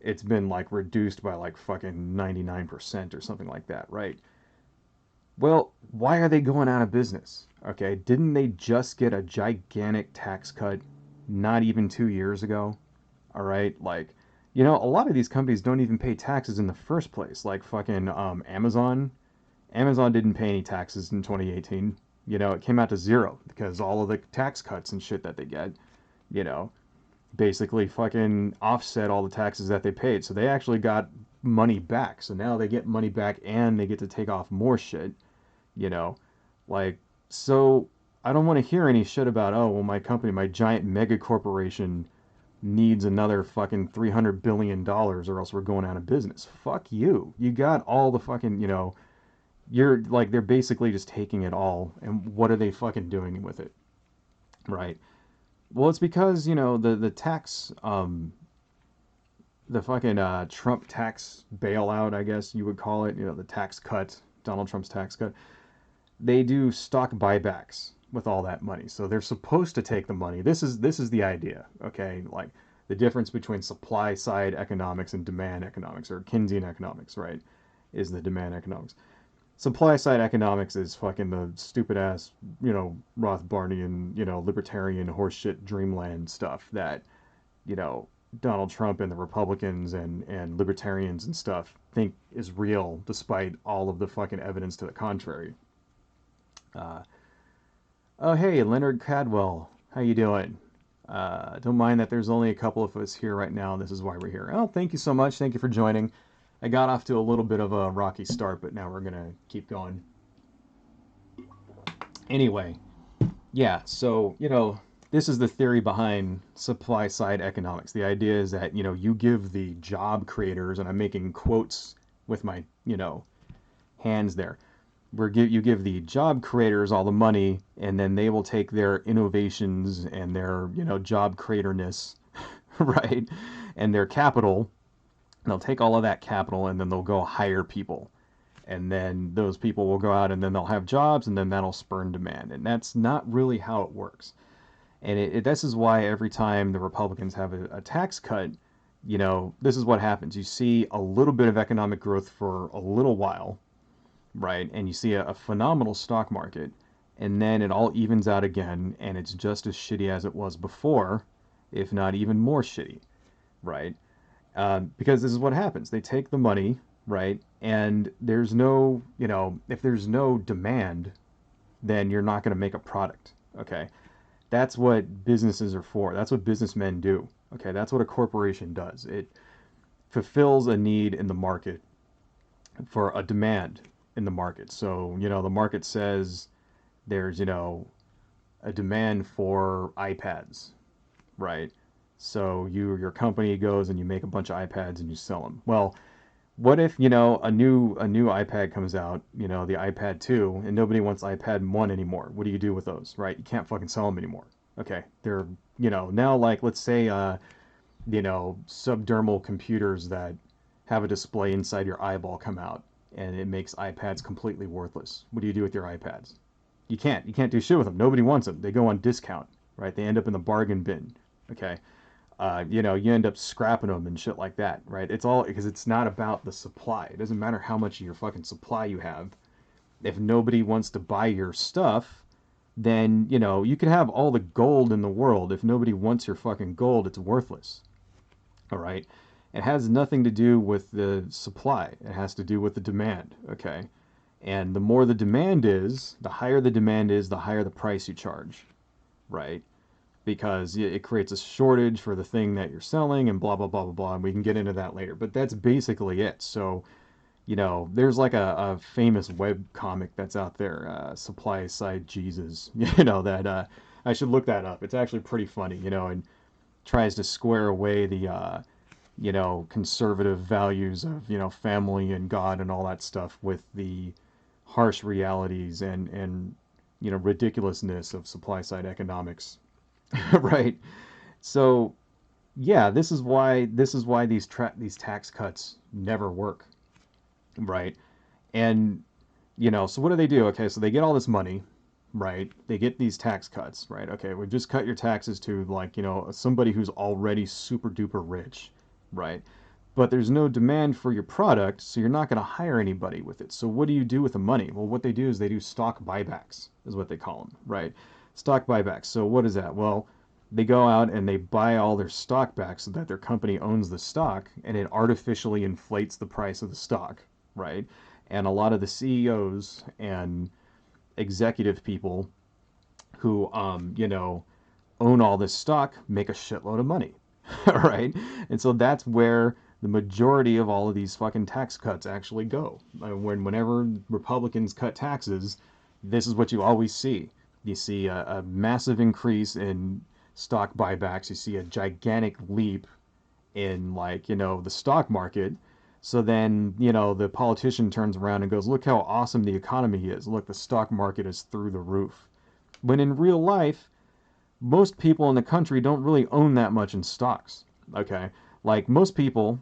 it's been like reduced by like fucking 99% or something like that, right? Well, why are they going out of business? Okay, didn't they just get a gigantic tax cut not even 2 years ago? All right, like, a lot of these companies don't even pay taxes in the first place. Like fucking Amazon. Amazon didn't pay any taxes in 2018. It came out to zero because all of the tax cuts and shit that they get, you know, basically fucking offset all the taxes that they paid. So they actually got money back. So now they get money back and they get to take off more shit, you know? Like, so I don't want to hear any shit about, oh, well, my company, my giant mega corporation needs another fucking $300 billion or else we're going out of business. Fuck you. You got all the fucking, you're like, they're basically just taking it all. And what are they fucking doing with it? Right. Well, it's because, the tax, the fucking Trump tax bailout, I guess you would call it, the tax cut, Donald Trump's tax cut, they do stock buybacks with all that money. So they're supposed to take the money. This is the idea, okay? Like the difference between supply side economics and demand economics, or Keynesian economics, right? Is the demand economics. Supply side economics is fucking the stupid ass, Rothbardian, libertarian horseshit dreamland stuff that, you know, Donald Trump and the Republicans and libertarians and stuff think is real despite all of the fucking evidence to the contrary. Uh, oh, hey, Leonard Cadwell. How you doing? Don't mind that there's only a couple of us here right now, and this is why we're here. Oh, thank you so much. Thank you for joining. I got off to a little bit of a rocky start, but now we're going to keep going. Anyway, yeah, so, this is the theory behind supply side economics. The idea is that, you give the job creators, and I'm making quotes with my, hands there, where you give the job creators all the money, and then they will take their innovations and their, job creatorness, right, and their capital, and they'll take all of that capital and then they'll go hire people. And then those people will go out and then they'll have jobs and then that'll spurn demand. And that's not really how it works. And this is why every time the Republicans have a tax cut, this is what happens. You see a little bit of economic growth for a little while, right? And you see a phenomenal stock market, and then it all evens out again, and it's just as shitty as it was before, if not even more shitty, right? Because this is what happens. They take the money, right? And there's no, if there's no demand, then you're not going to make a product, okay? That's what businesses are for. That's what businessmen do. Okay, that's what a corporation does. It fulfills a need in the market for a demand in the market. So, the market says there's, a demand for iPads, right? So your company goes and you make a bunch of iPads and you sell them. Well, what if, a new iPad comes out, the iPad 2, and nobody wants iPad 1 anymore? What do you do with those, right? You can't fucking sell them anymore. Okay, they're, now, like, let's say, subdermal computers that have a display inside your eyeball come out, and it makes iPads completely worthless. What do you do with your iPads? You can't do shit with them. Nobody wants them. They go on discount, right? They end up in the bargain bin. Okay, you end up scrapping them and shit like that, right? It's all because it's not about the supply. It doesn't matter how much of your fucking supply you have. If nobody wants to buy your stuff, then, you can have all the gold in the world. If nobody wants your fucking gold, it's worthless. All right? It has nothing to do with the supply. It has to do with the demand, okay? And the more the demand is, the higher the demand is, the higher the price you charge, right? Because it creates a shortage for the thing that you're selling and blah, blah, blah, blah, blah. And we can get into that later. But that's basically it. So, there's like a famous web comic that's out there, Supply Side Jesus, that I should look that up. It's actually pretty funny, and tries to square away the, conservative values of, family and God and all that stuff with the harsh realities and ridiculousness of supply side economics, right? So, yeah, this is why these tax cuts never work, right? And, so what do? Okay, so they get all this money, right? They get these tax cuts, right? Okay, we've just cut your taxes to, like, somebody who's already super duper rich, right? But there's no demand for your product, so you're not going to hire anybody with it. So what do you do with the money? Well, what they do is they do stock buybacks, is what they call them, right? Stock buybacks. So what is that? Well, they go out and they buy all their stock back so that their company owns the stock, and it artificially inflates the price of the stock, right? And a lot of the CEOs and executive people who, own all this stock make a shitload of money, right? And so that's where the majority of all of these fucking tax cuts actually go. Whenever Republicans cut taxes, this is what you always see. You see a massive increase in stock buybacks. You see a gigantic leap in, like, the stock market. So then, the politician turns around and goes, look how awesome the economy is. Look, the stock market is through the roof. When in real life, most people in the country don't really own that much in stocks. Okay? Like, most people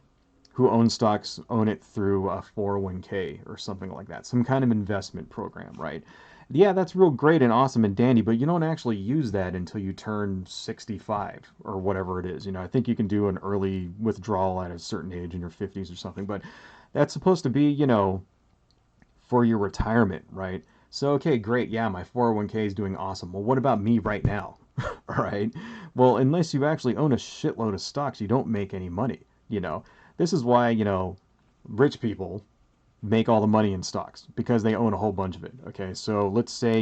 who own stocks own it through a 401k or something like that, some kind of investment program, right? Yeah, that's real great and awesome and dandy, but you don't actually use that until you turn 65 or whatever it is. I think you can do an early withdrawal at a certain age in your 50s or something, but that's supposed to be, for your retirement, right? So, okay, great. Yeah, my 401k is doing awesome. Well, what about me right now? All right. Well, unless you actually own a shitload of stocks, you don't make any money. This is why, rich people make all the money in stocks because they own a whole bunch of it. Okay. So let's say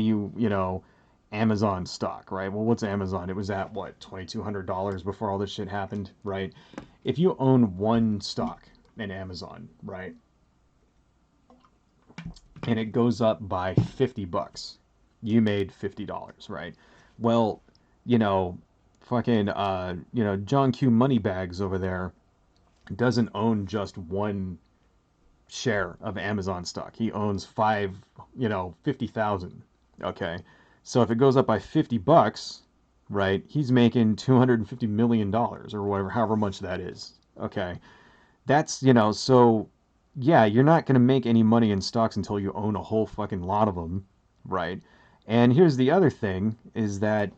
Amazon stock, right? Well, what's Amazon? It was at what, $2,200 before all this shit happened, right? If you own one stock in Amazon, right? And it goes up by $50, you made $50, right? Well, fucking, John Q Moneybags over there doesn't own just one share of Amazon stock. He owns 50,000. Okay. So if it goes up by $50, right, he's making $250 million or whatever, however much that is. Okay. That's, so yeah, you're not going to make any money in stocks until you own a whole fucking lot of them, right? And here's the other thing is that,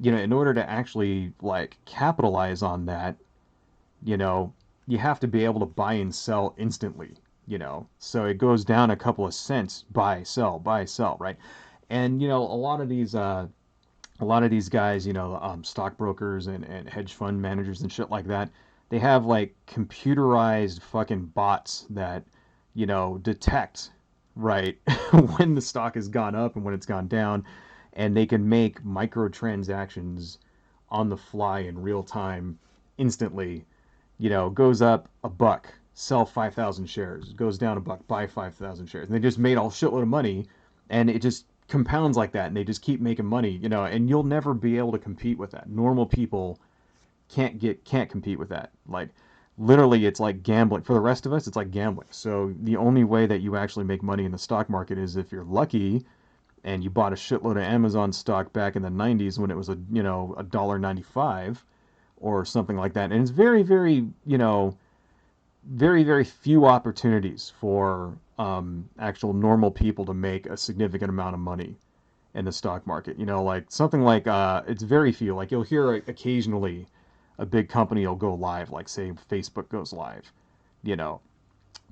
in order to actually like capitalize on that, you know, you have to be able to buy and sell instantly. So it goes down a couple of cents, buy, sell, right? And a lot of these guys, stockbrokers and hedge fund managers and shit like that, they have like computerized fucking bots that, detect, right, when the stock has gone up and when it's gone down, and they can make microtransactions on the fly in real time, instantly. Goes up a buck, sell 5,000 shares. Goes down a buck, buy 5,000 shares. And they just made a shitload of money, and it just compounds like that, and they just keep making money. And you'll never be able to compete with that. Normal people can't compete with that. Like literally, it's like gambling. For the rest of us, it's like gambling. So the only way that you actually make money in the stock market is if you're lucky and you bought a shitload of Amazon stock back in the 90s when it was a $1.95 or something like that. And it's very, very, very, very few opportunities for actual normal people to make a significant amount of money in the stock market. Like something like it's very few. Like you'll hear occasionally a big company will go live, like say Facebook goes live. You know,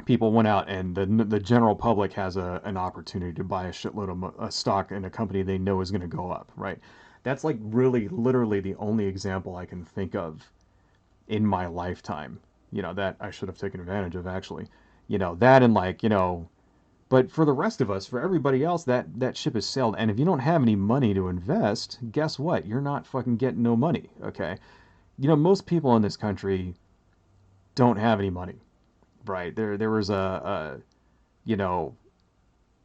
People went out and the general public has an opportunity to buy a shitload of a stock in a company they know is going to go up, right? That's like really literally the only example I can think of in my lifetime, that I should have taken advantage of actually. That and like, but for the rest of us, for everybody else, that ship has sailed. And if you don't have any money to invest, guess what? You're not fucking getting no money, okay? Most people in this country don't have any money, right? There was you know,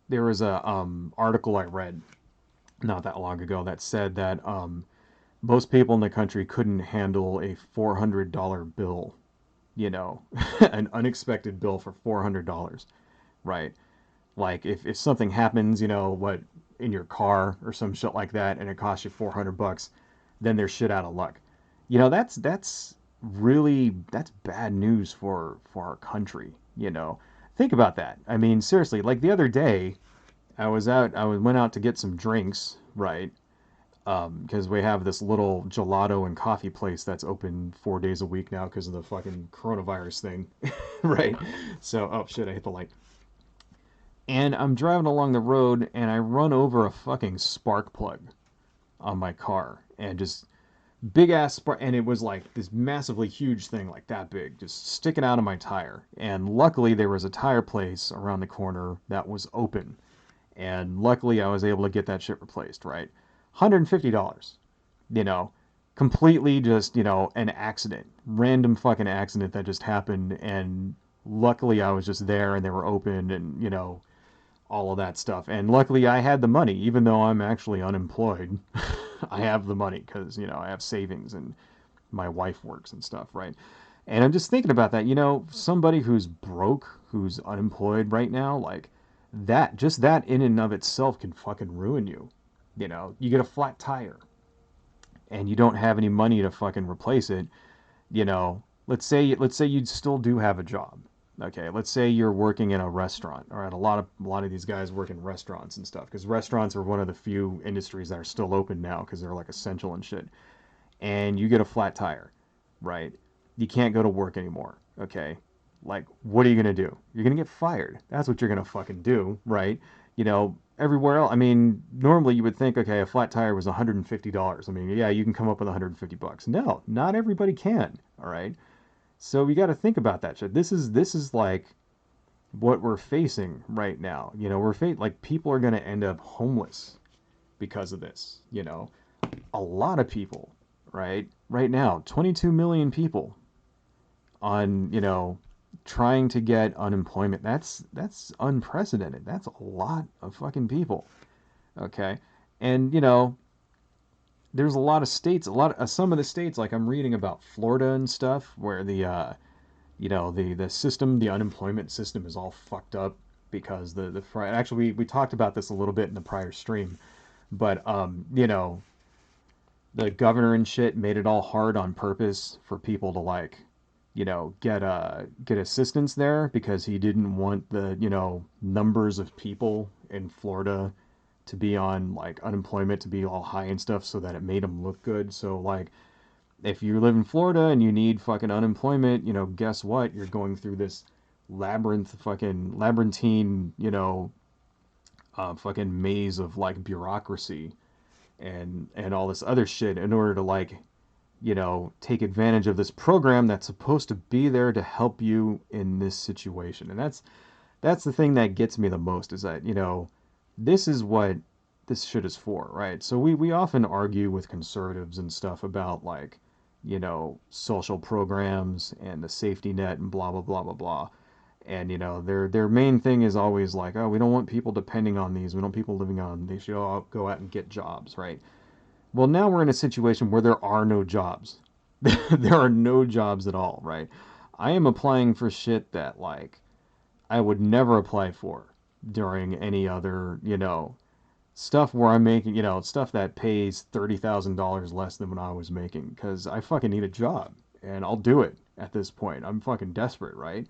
there was a article I read not that long ago that said that most people in the country couldn't handle a $400 bill, an unexpected bill for $400, right? Like if something happens, in your car or some shit like that, and it costs you $400, then they're shit out of luck. That's really that's bad news for our country. Think about that. I mean, seriously, like the other day, went out to get some drinks, right? Because we have this little gelato and coffee place that's open 4 days a week now because of the fucking coronavirus thing, right? So, oh shit, I hit the light. And I'm driving along the road and I run over a fucking spark plug on my car, and just big ass spark, and it was like this massively huge thing, like that big, just sticking out of my tire. And luckily there was a tire place around the corner that was open, and luckily I was able to get that shit replaced, right? $150, you know, completely just, an accident, random fucking accident that just happened. And luckily I was just there and they were open, and, all of that stuff. And luckily I had the money, even though I'm actually unemployed. I have the money because, I have savings and my wife works and stuff, right? And I'm just thinking about that, somebody who's broke, who's unemployed right now, like just that in and of itself can fucking ruin you. You get a flat tire and you don't have any money to fucking replace it. Let's say you still do have a job. Okay, let's say you're working in a restaurant. All right, a lot of these guys work in restaurants and stuff because restaurants are one of the few industries that are still open now because they're like essential and shit. And you get a flat tire, right? You can't go to work anymore. Okay, like what are you gonna do? You're gonna get fired. That's what you're gonna fucking do, right? Everywhere else. I mean, normally you would think, okay, a flat tire was $150. I mean, yeah, you can come up with $150. No, not everybody can. All right. So we got to think about that shit. This is like what we're facing right now. Like people are going to end up homeless because of this. A lot of people, right? Right now, 22 million people on, trying to get unemployment. That's unprecedented. That's a lot of fucking people. Okay? And, there's a lot of states, some of the states, like I'm reading about Florida and stuff, where the unemployment system is all fucked up because actually we talked about this a little bit in the prior stream, but the governor and shit made it all hard on purpose for people to like get assistance there because he didn't want the, numbers of people in Florida to be on like unemployment to be all high and stuff so that it made him look good. So like if you live in Florida and you need fucking unemployment, guess what? You're going through this labyrinthine, fucking maze of like bureaucracy and all this other shit in order to like, take advantage of this program that's supposed to be there to help you in this situation. And that's the thing that gets me the most is that, this is what this shit is for, right? So we often argue with conservatives and stuff about like, social programs and the safety net and blah blah blah blah blah. And their main thing is always like, oh, we don't want people depending on these. We don't want people living on. They should all go out and get jobs, right? Well, now we're in a situation where there are no jobs. There are no jobs at all, right? I am applying for shit that like I would never apply for during any other, stuff where I'm making, stuff that pays $30,000 less than what I was making because I fucking need a job and I'll do it at this point. I'm fucking desperate, right?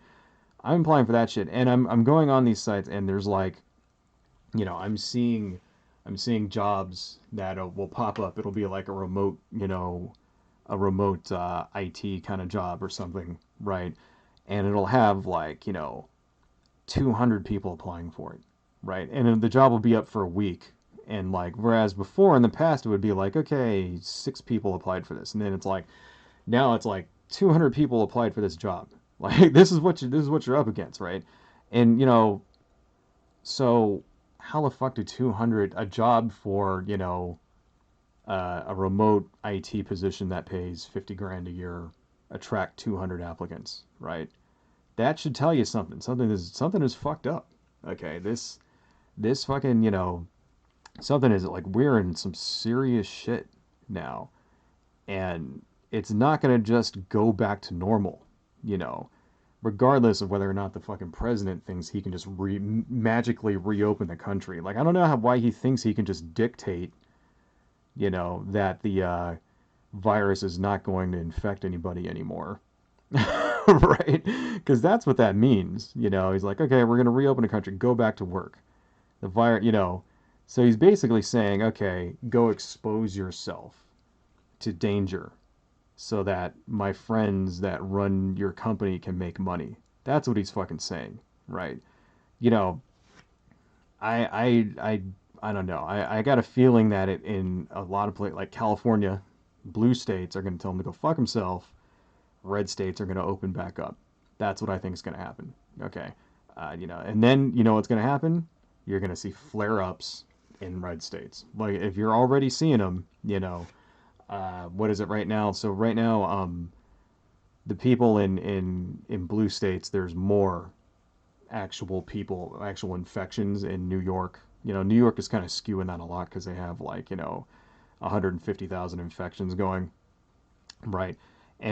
I'm applying for that shit and I'm going on these sites and there's like, I'm seeing jobs that will pop up. It'll be like a remote IT kind of job or something, right? And it'll have like 200 people applying for it, right? And the job will be up for a week. And like, whereas before in the past, it would be like, okay, 6 people applied for this. And then it's like, now it's like 200 people applied for this job. Like, this is what you're up against, right? And, so how the fuck do 200, a job for, a remote IT position that pays 50 grand a year attract 200 applicants, right? That should tell you something. Something is fucked up. Okay, this fucking, something is like we're in some serious shit now, and it's not gonna just go back to normal, you know, regardless of whether or not the fucking president thinks he can just magically reopen the country. Like I don't know why he thinks he can just dictate, that the virus is not going to infect anybody anymore. Right? Because that's what that means. He's like, okay, we're going to reopen the country, go back to work. The virus, so he's basically saying, okay, go expose yourself to danger so that my friends that run your company can make money. That's what he's fucking saying, right? You know, I I I I don't know. I got a feeling that in a lot of places like California, blue states are going to tell him to go fuck himself. Red states are going to open back up. That's what I think is going to happen. Okay. And then what's going to happen? You're going to see flare-ups in red states. Like if you're already seeing them, what is it right now? So right now, the people in blue states, there's more actual infections in New York. New York is kind of skewing that a lot because they have like 150,000 infections going, right?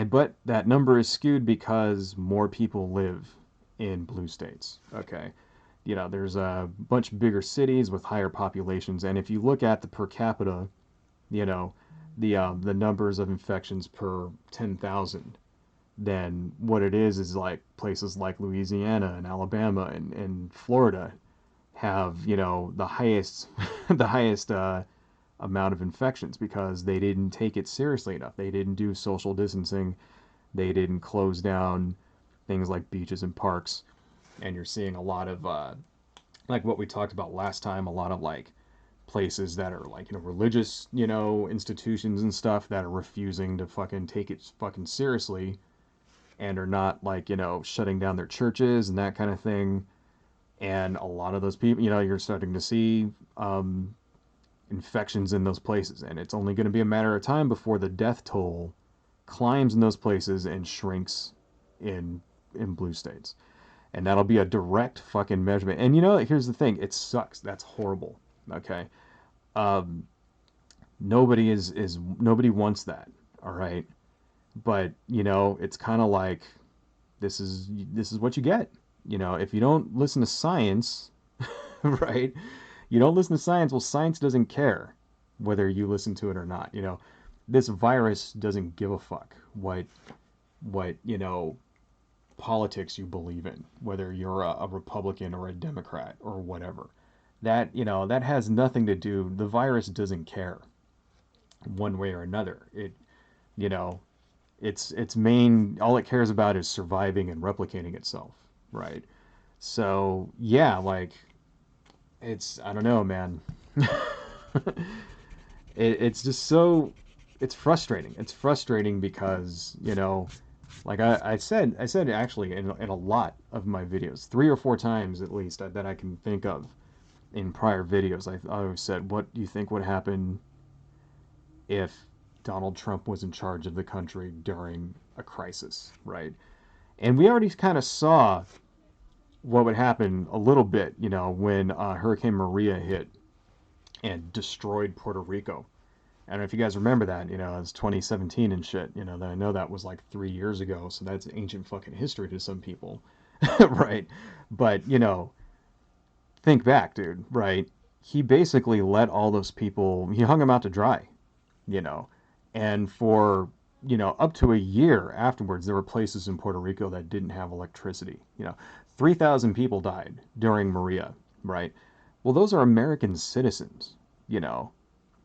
But that number is skewed because more people live in blue states. Okay. There's a bunch bigger cities with higher populations, and if you look at the per capita, you know, the numbers of infections per 10,000, then what it is like places like Louisiana and Alabama and Florida have the highest the highest amount of infections because they didn't take it seriously enough. They didn't do social distancing. They didn't close down things like beaches and parks. And you're seeing a lot of like what we talked about last time, a lot of like places that are like religious institutions and stuff that are refusing to fucking take it fucking seriously and are not like shutting down their churches and that kind of thing. And a lot of those people, you're starting to see infections in those places, and it's only going to be a matter of time before the death toll climbs in those places and shrinks in blue states. And that'll be a direct fucking measurement. And here's the thing, it sucks. That's horrible. Okay. Um, nobody wants that. All right. But it's kind of like this is what you get. If you don't listen to science, right? You don't listen to science. Well, science doesn't care whether you listen to it or not. This virus doesn't give a fuck what what, you know, politics you believe in, whether you're a Republican or a Democrat or whatever. That, you know, that has nothing to do, the virus doesn't care one way or another. It, you know, its main, all it cares about is surviving and replicating itself, right? So, yeah, like, it's, I don't know, man. It's just so, it's frustrating. It's frustrating because, you know, like I said actually in a lot of my videos, 3 or 4 times at least that I can think of in prior videos, I always said, what do you think would happen if Donald Trump was in charge of the country during a crisis, right? And we already kind of saw what would happen a little bit, you know, when Hurricane Maria hit and destroyed Puerto Rico. I don't know if you guys remember that, you know, it's 2017 and shit, you know, I know that was like 3 years ago, so that's ancient fucking history to some people, right? But, you know, think back, dude, right? He basically let all those people, he hung them out to dry, you know, and for, you know, up to a year afterwards, there were places in Puerto Rico that didn't have electricity, you know, 3,000 people died during Maria, right? Well, those are American citizens, you know,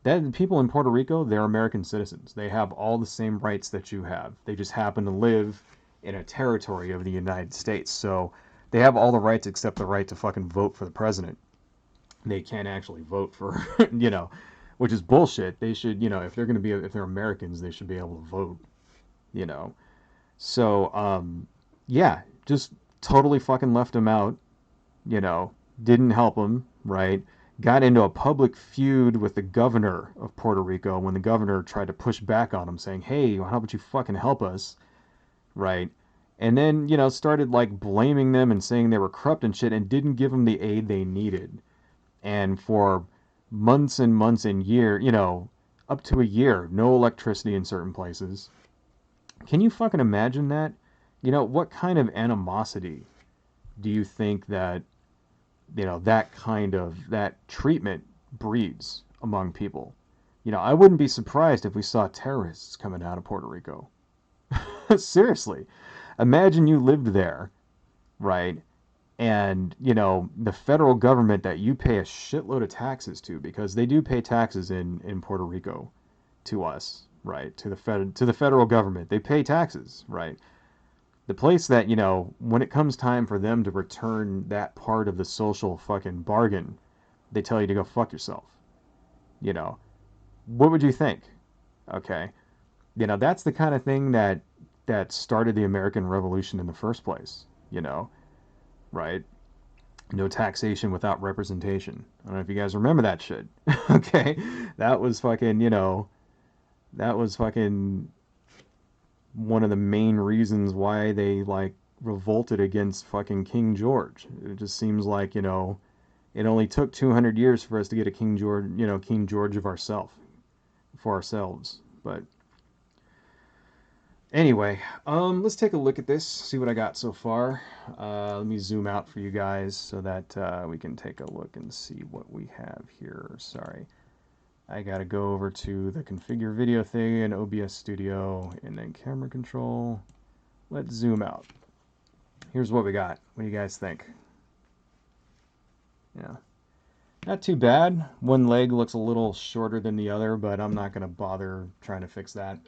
that people in Puerto Rico, they're American citizens. They have all the same rights that you have. They just happen to live in a territory of the United States. So they have all the rights except the right to fucking vote for the president. They can't actually vote for, you know, which is bullshit. They should, you know, if they're going to be, if they're Americans, they should be able to vote, you know. So, yeah, just totally fucking left them out, you know, didn't help them, right? Got into a public feud with the governor of Puerto Rico when the governor tried to push back on him, saying, hey, how about you fucking help us, right? And then, you know, started like blaming them and saying they were corrupt and shit and didn't give them the aid they needed. And for months and months and you know, up to a year, no electricity in certain places. Can you fucking imagine that? You know, what kind of animosity do you think that, you know, that kind of that treatment breeds among people? You know, I wouldn't be surprised if we saw terrorists coming out of Puerto Rico. Seriously, imagine you lived there, right? And, you know, the federal government that you pay a shitload of taxes to, because they do pay taxes in Puerto Rico to us, right? To the federal government, they pay taxes, right? The place that, you know, when it comes time for them to return that part of the social fucking bargain, they tell you to go fuck yourself. You know, what would you think? Okay, you know, that's the kind of thing that started the American Revolution in the first place. You know, right? No taxation without representation. I don't know if you guys remember that shit. Okay, that was fucking, you know, that was fucking one of the main reasons why they like revolted against fucking King George. It just seems like, you know, it only took 200 years for us to get a King George, you know, King George of ourselves, for ourselves. But anyway, let's take a look at this, see what I got so far. Let me zoom out for you guys so that we can take a look and see what we have here. Sorry. I gotta go over to the configure video thing in OBS Studio and then camera control. Let's zoom out. Here's what we got. What do you guys think? Yeah. Not too bad. One leg looks a little shorter than the other, but I'm not gonna bother trying to fix that.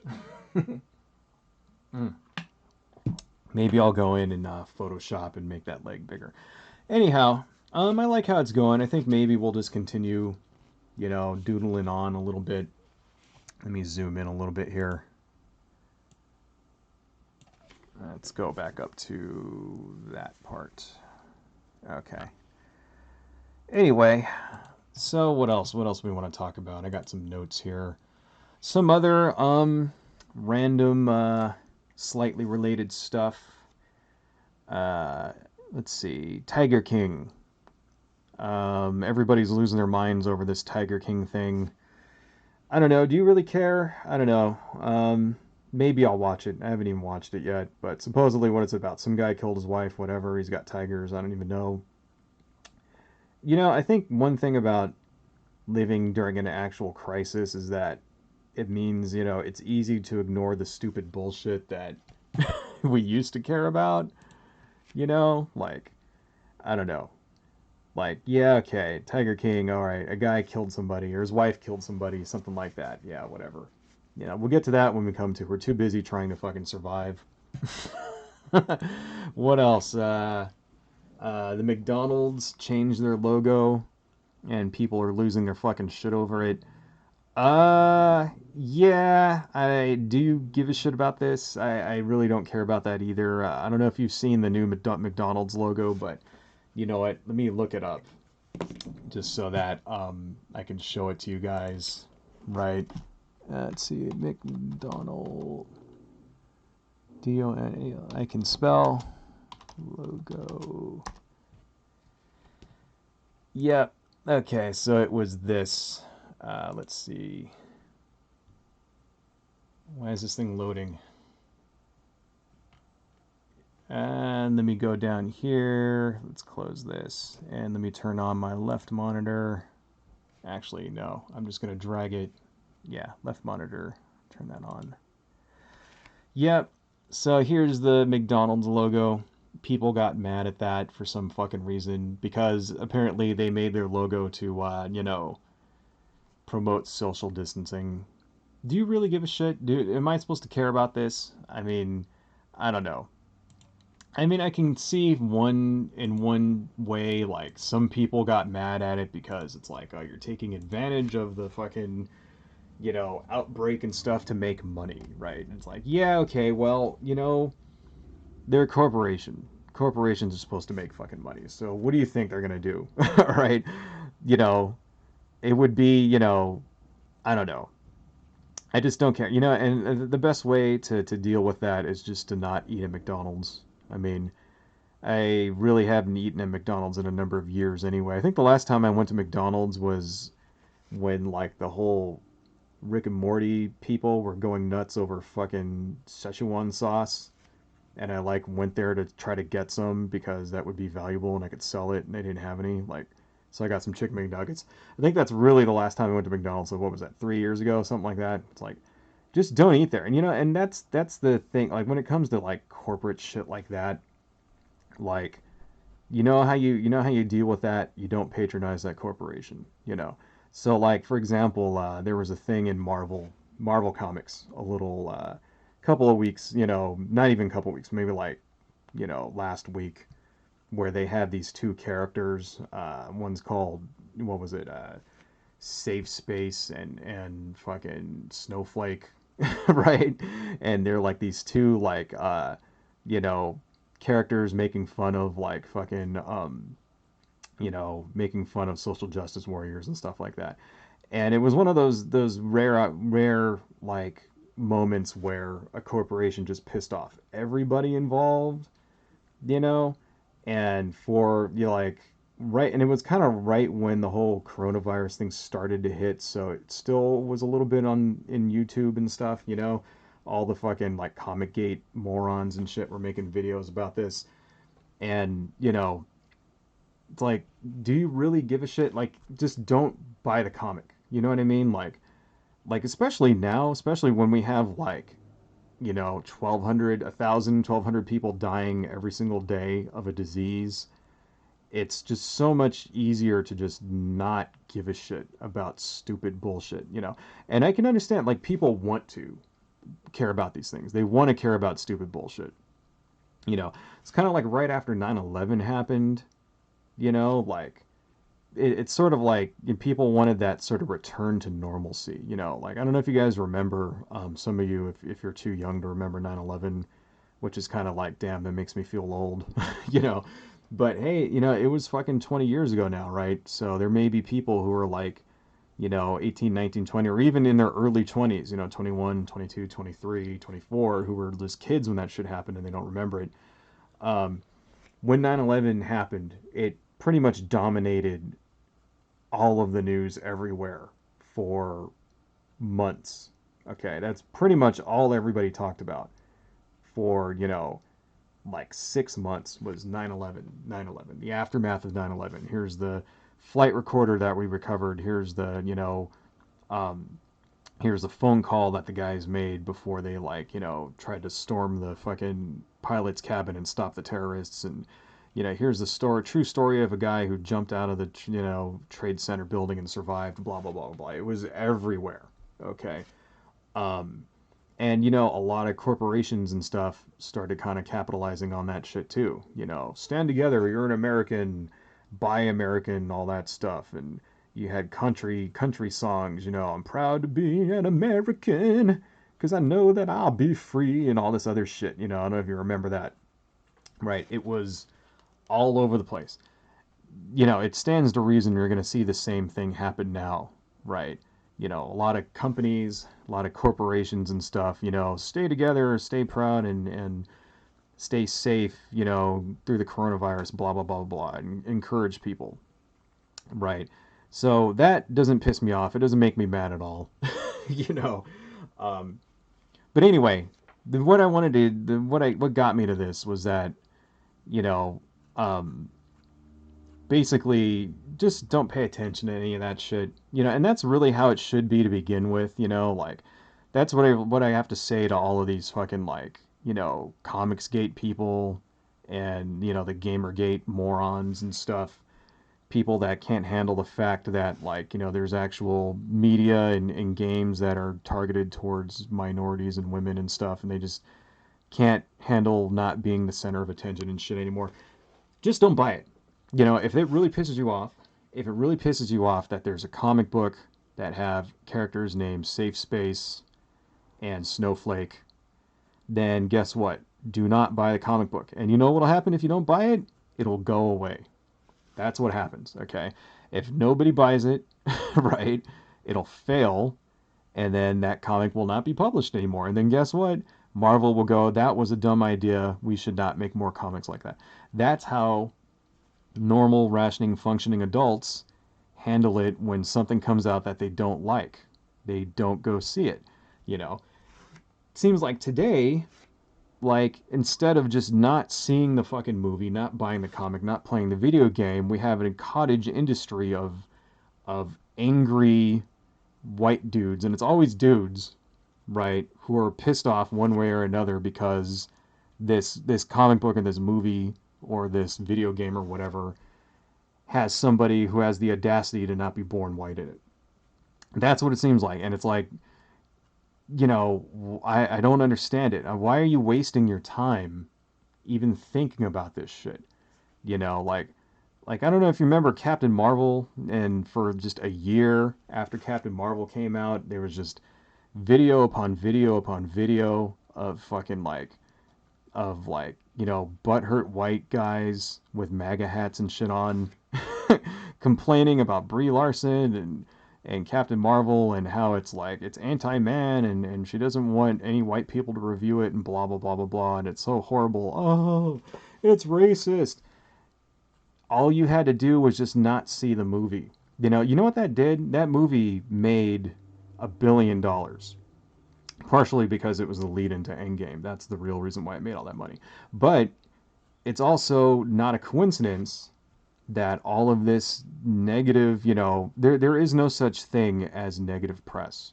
Mm. Maybe I'll go in and Photoshop and make that leg bigger. Anyhow, I like how it's going. I think maybe we'll just continue, you know, doodling on a little bit. Let me zoom in a little bit here. Let's go back up to that part. Okay. Anyway, so what else? What else we want to talk about? I got some notes here. Some other random slightly related stuff. Let's see. Tiger King. Everybody's losing their minds over this Tiger King thing. I don't know. Do you really care? I don't know. Maybe I'll watch it. I haven't even watched it yet. But supposedly what it's about. Some guy killed his wife, whatever. He's got tigers. I don't even know. You know, I think one thing about living during an actual crisis is that it means, you know, it's easy to ignore the stupid bullshit that we used to care about, you know? Like, I don't know. Like, yeah, okay, Tiger King, all right, a guy killed somebody or his wife killed somebody, something like that. Yeah, whatever. You know, we'll get to that when we come to. We're too busy trying to fucking survive. What else? The McDonald's changed their logo, and people are losing their fucking shit over it. Yeah, I do give a shit about this. I really don't care about that either. I don't know if you've seen the new McDonald's logo, but you know what? Let me look it up just so that I can show it to you guys. Right. Let's see, McDonald. D-O-N-A-L. I can spell logo. Yep. Okay, so it was this. Let's see. Why is this thing loading? And let me go down here. Let's close this. And let me turn on my left monitor. Actually, no. I'm just going to drag it. Yeah, left monitor. Turn that on. Yep. So here's the McDonald's logo. People got mad at that for some fucking reason because apparently they made their logo to, promote social distancing. Do you really give a shit? Am I supposed to care about this? I mean, I don't know. I mean, I can see one way, like some people got mad at it because it's like, oh, you're taking advantage of the fucking, outbreak and stuff to make money, right? And it's like, yeah, okay, well, they're a corporation. Corporations are supposed to make fucking money. So what do you think they're gonna do? Right? You know, it would be, I don't know. I just don't care. And the best way to deal with that is just to not eat at McDonald's. I mean, I really haven't eaten at McDonald's in a number of years anyway. I think the last time I went to McDonald's was when like the whole Rick and Morty people were going nuts over fucking Szechuan sauce, and I like went there to try to get some because that would be valuable and I could sell it, and they didn't have any. Like, so I got some chicken McNuggets. I think that's really the last time I went to McDonald's. So what was that? 3 years ago, something like that. It's like, just don't eat there. And that's the thing. Like when it comes to like corporate shit like that, like you know how you deal with that. You don't patronize that corporation. So like for example, there was a thing in Marvel Comics a little couple of weeks, not even a couple of weeks, maybe like last week, where they had these two characters. One's called, what was it? Safe Space and fucking Snowflake, right? And they're like these two like you know characters making fun of like fucking making fun of social justice warriors and stuff like that. And it was one of those rare like moments where a corporation just pissed off everybody involved, you know, and for like right, and it was kind of right when the whole coronavirus thing started to hit, so it still was a little bit on in YouTube and stuff, all the fucking like Comic Gate morons and shit were making videos about this, and it's like, do you really give a shit? Like, just don't buy the comic. You know what I mean? Like especially now, especially when we have like 1,200, 1,000, 1,200 people dying every single day of a disease. It's just so much easier to just not give a shit about stupid bullshit. And I can understand, like, people want to care about these things. They want to care about stupid bullshit. It's kind of like right after 9/11 happened, like it's sort of like people wanted that sort of return to normalcy. Like I don't know if you guys remember, some of you, if you're too young to remember 9/11, which is kind of like, damn, that makes me feel old, you know. But hey, it was fucking 20 years ago now, right? So there may be people who are like, 18, 19, 20, or even in their early 20s, 21, 22, 23, 24, who were just kids when that shit happened and they don't remember it. When 9/11 happened, it pretty much dominated all of the news everywhere for months. Okay, that's pretty much all everybody talked about for, like 6 months was 9/11, 9/11, the aftermath of 9/11. Here's the flight recorder that we recovered. Here's the, here's a phone call that the guys made before they, like, tried to storm the fucking pilot's cabin and stop the terrorists. And here's the true story of a guy who jumped out of the trade center building and survived, blah blah blah blah. It was everywhere. Okay. um and a lot of corporations and stuff started kind of capitalizing on that shit too. Stand together, you're an American, buy American, all that stuff. And you had country songs, I'm proud to be an American because I know that I'll be free, and all this other shit. I don't know if you remember that. Right? It was all over the place. It stands to reason you're going to see the same thing happen now, right? A lot of companies, a lot of corporations and stuff, stay together, stay proud, and stay safe, through the coronavirus, blah, blah, blah, blah, and encourage people, right? So that doesn't piss me off. It doesn't make me mad at all, you know. Um, but anyway, what I wanted to, what got me to this was that, you know, um, basically just don't pay attention to any of that shit, and that's really how it should be to begin with. Like, that's what I have to say to all of these fucking, like, Comicsgate people, and the Gamergate morons and stuff, people that can't handle the fact that, like, there's actual media and games that are targeted towards minorities and women and stuff, and they just can't handle not being the center of attention and shit anymore. Just don't buy it. If it really pisses you off, that there's a comic book that have characters named Safe Space and Snowflake, then guess what? Do not buy the comic book. And you know what'll happen if you don't buy it? It'll go away. That's what happens, okay? If nobody buys it, right, it'll fail, and then that comic will not be published anymore. And then guess what? Marvel will go, that was a dumb idea. We should not make more comics like that. That's how normal, rationing, functioning adults handle it when something comes out that they don't like. They don't go see it, you know. It seems like today, like, instead of just not seeing the fucking movie, not buying the comic, not playing the video game, we have a cottage industry of angry white dudes, and it's always dudes, right, who are pissed off one way or another because this comic book and this movie or this video game or whatever has somebody who has the audacity to not be born white in it. That's what it seems like. And it's like, I don't understand it. Why are you wasting your time even thinking about this shit? Like I don't know if you remember Captain Marvel, and for just a year after Captain Marvel came out, there was just video upon video upon video of fucking, like, butthurt white guys with MAGA hats and shit on, complaining about Brie Larson and Captain Marvel, and how it's like it's anti-man, and she doesn't want any white people to review it, and blah blah blah blah blah, and it's so horrible. Oh, it's racist. All you had to do was just not see the movie. You know what that did? That movie made $1 billion. Partially because it was the lead into Endgame. That's the real reason why it made all that money. But it's also not a coincidence that all of this negative, there is no such thing as negative press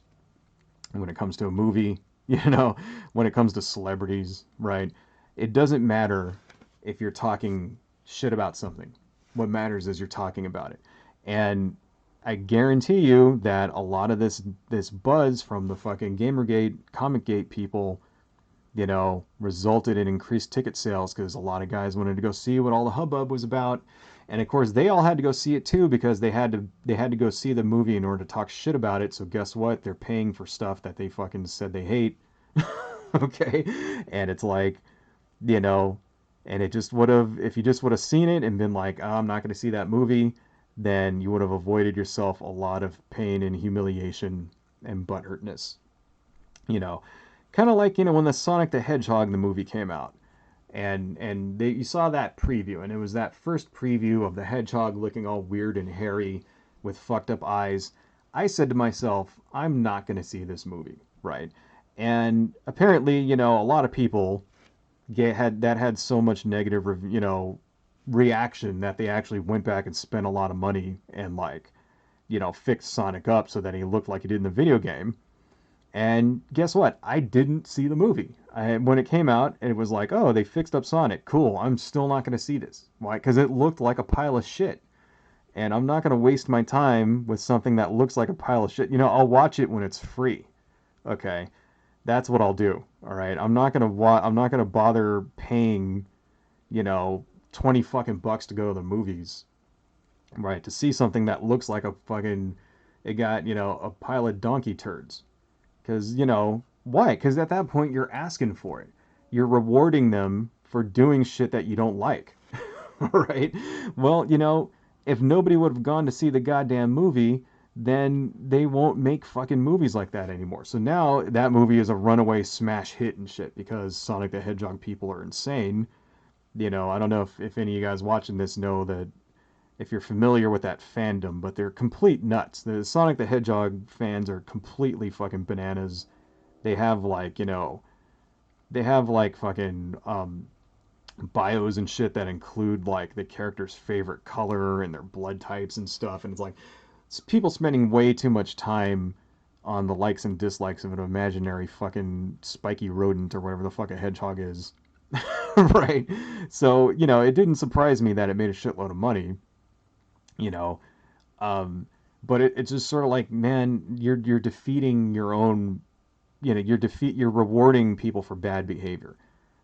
when it comes to a movie, when it comes to celebrities, right? It doesn't matter if you're talking shit about something. What matters is you're talking about it. And I guarantee you that a lot of this buzz from the fucking Gamergate, Comicgate people, resulted in increased ticket sales because a lot of guys wanted to go see what all the hubbub was about. And of course, they all had to go see it too because they had to go see the movie in order to talk shit about it. So guess what? They're paying for stuff that they fucking said they hate. Okay? And it's like, you know, and it just would have, if you just would have seen it and been like, oh, I'm not going to see that movie, then you would have avoided yourself a lot of pain and humiliation and butthurtness. You know, kind of like, when the Sonic the Hedgehog the movie came out, and you saw that preview, and it was that first preview of the hedgehog looking all weird and hairy with fucked up eyes. I said to myself, I'm not going to see this movie, right? And apparently, a lot of people had so much negative, reaction that they actually went back and spent a lot of money and, like, fixed Sonic up so that he looked like he did in the video game. And guess what? I didn't see the movie. When it came out, it was like, oh, they fixed up Sonic. Cool. I'm still not going to see this. Why? Because it looked like a pile of shit. And I'm not going to waste my time with something that looks like a pile of shit. I'll watch it when it's free. Okay. That's what I'll do. All right. I'm not going to bother paying, you know, 20 fucking bucks to go to the movies, right? To see something that looks like a fucking it got, a pile of donkey turds. Because, why? Because at that point, you're asking for it. You're rewarding them for doing shit that you don't like. Right? Well, if nobody would have gone to see the goddamn movie, then they won't make fucking movies like that anymore. So now that movie is a runaway smash hit and shit because Sonic the Hedgehog people are insane. I don't know if any of you guys watching this know that if you're familiar with that fandom, but they're complete nuts. The Sonic the Hedgehog fans are completely fucking bananas. They have like, they have like fucking bios and shit that include like the character's favorite color and their blood types and stuff. And it's like it's people spending way too much time on the likes and dislikes of an imaginary fucking spiky rodent or whatever the fuck a hedgehog is. Right? So, it didn't surprise me that it made a shitload of money, you know. Um, but it's just sort of like, man, you're defeating your own, you're rewarding people for bad behavior.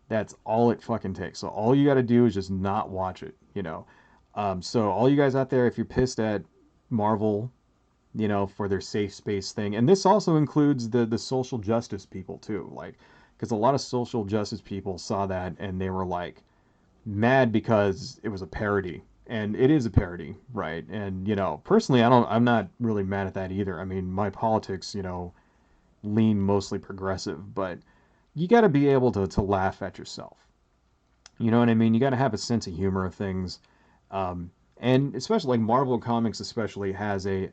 That's all it fucking takes. So all you got to do is just not watch it. So all you guys out there, if you're pissed at Marvel, for their safe space thing, and this also includes the social justice people too, like, because a lot of social justice people saw that and they were like mad because it was a parody. And it is a parody, right? And personally, I'm not really mad at that either. I mean, my politics, lean mostly progressive, but you got to be able to laugh at yourself. You know what I mean? You got to have a sense of humor of things, and especially like Marvel Comics, especially has a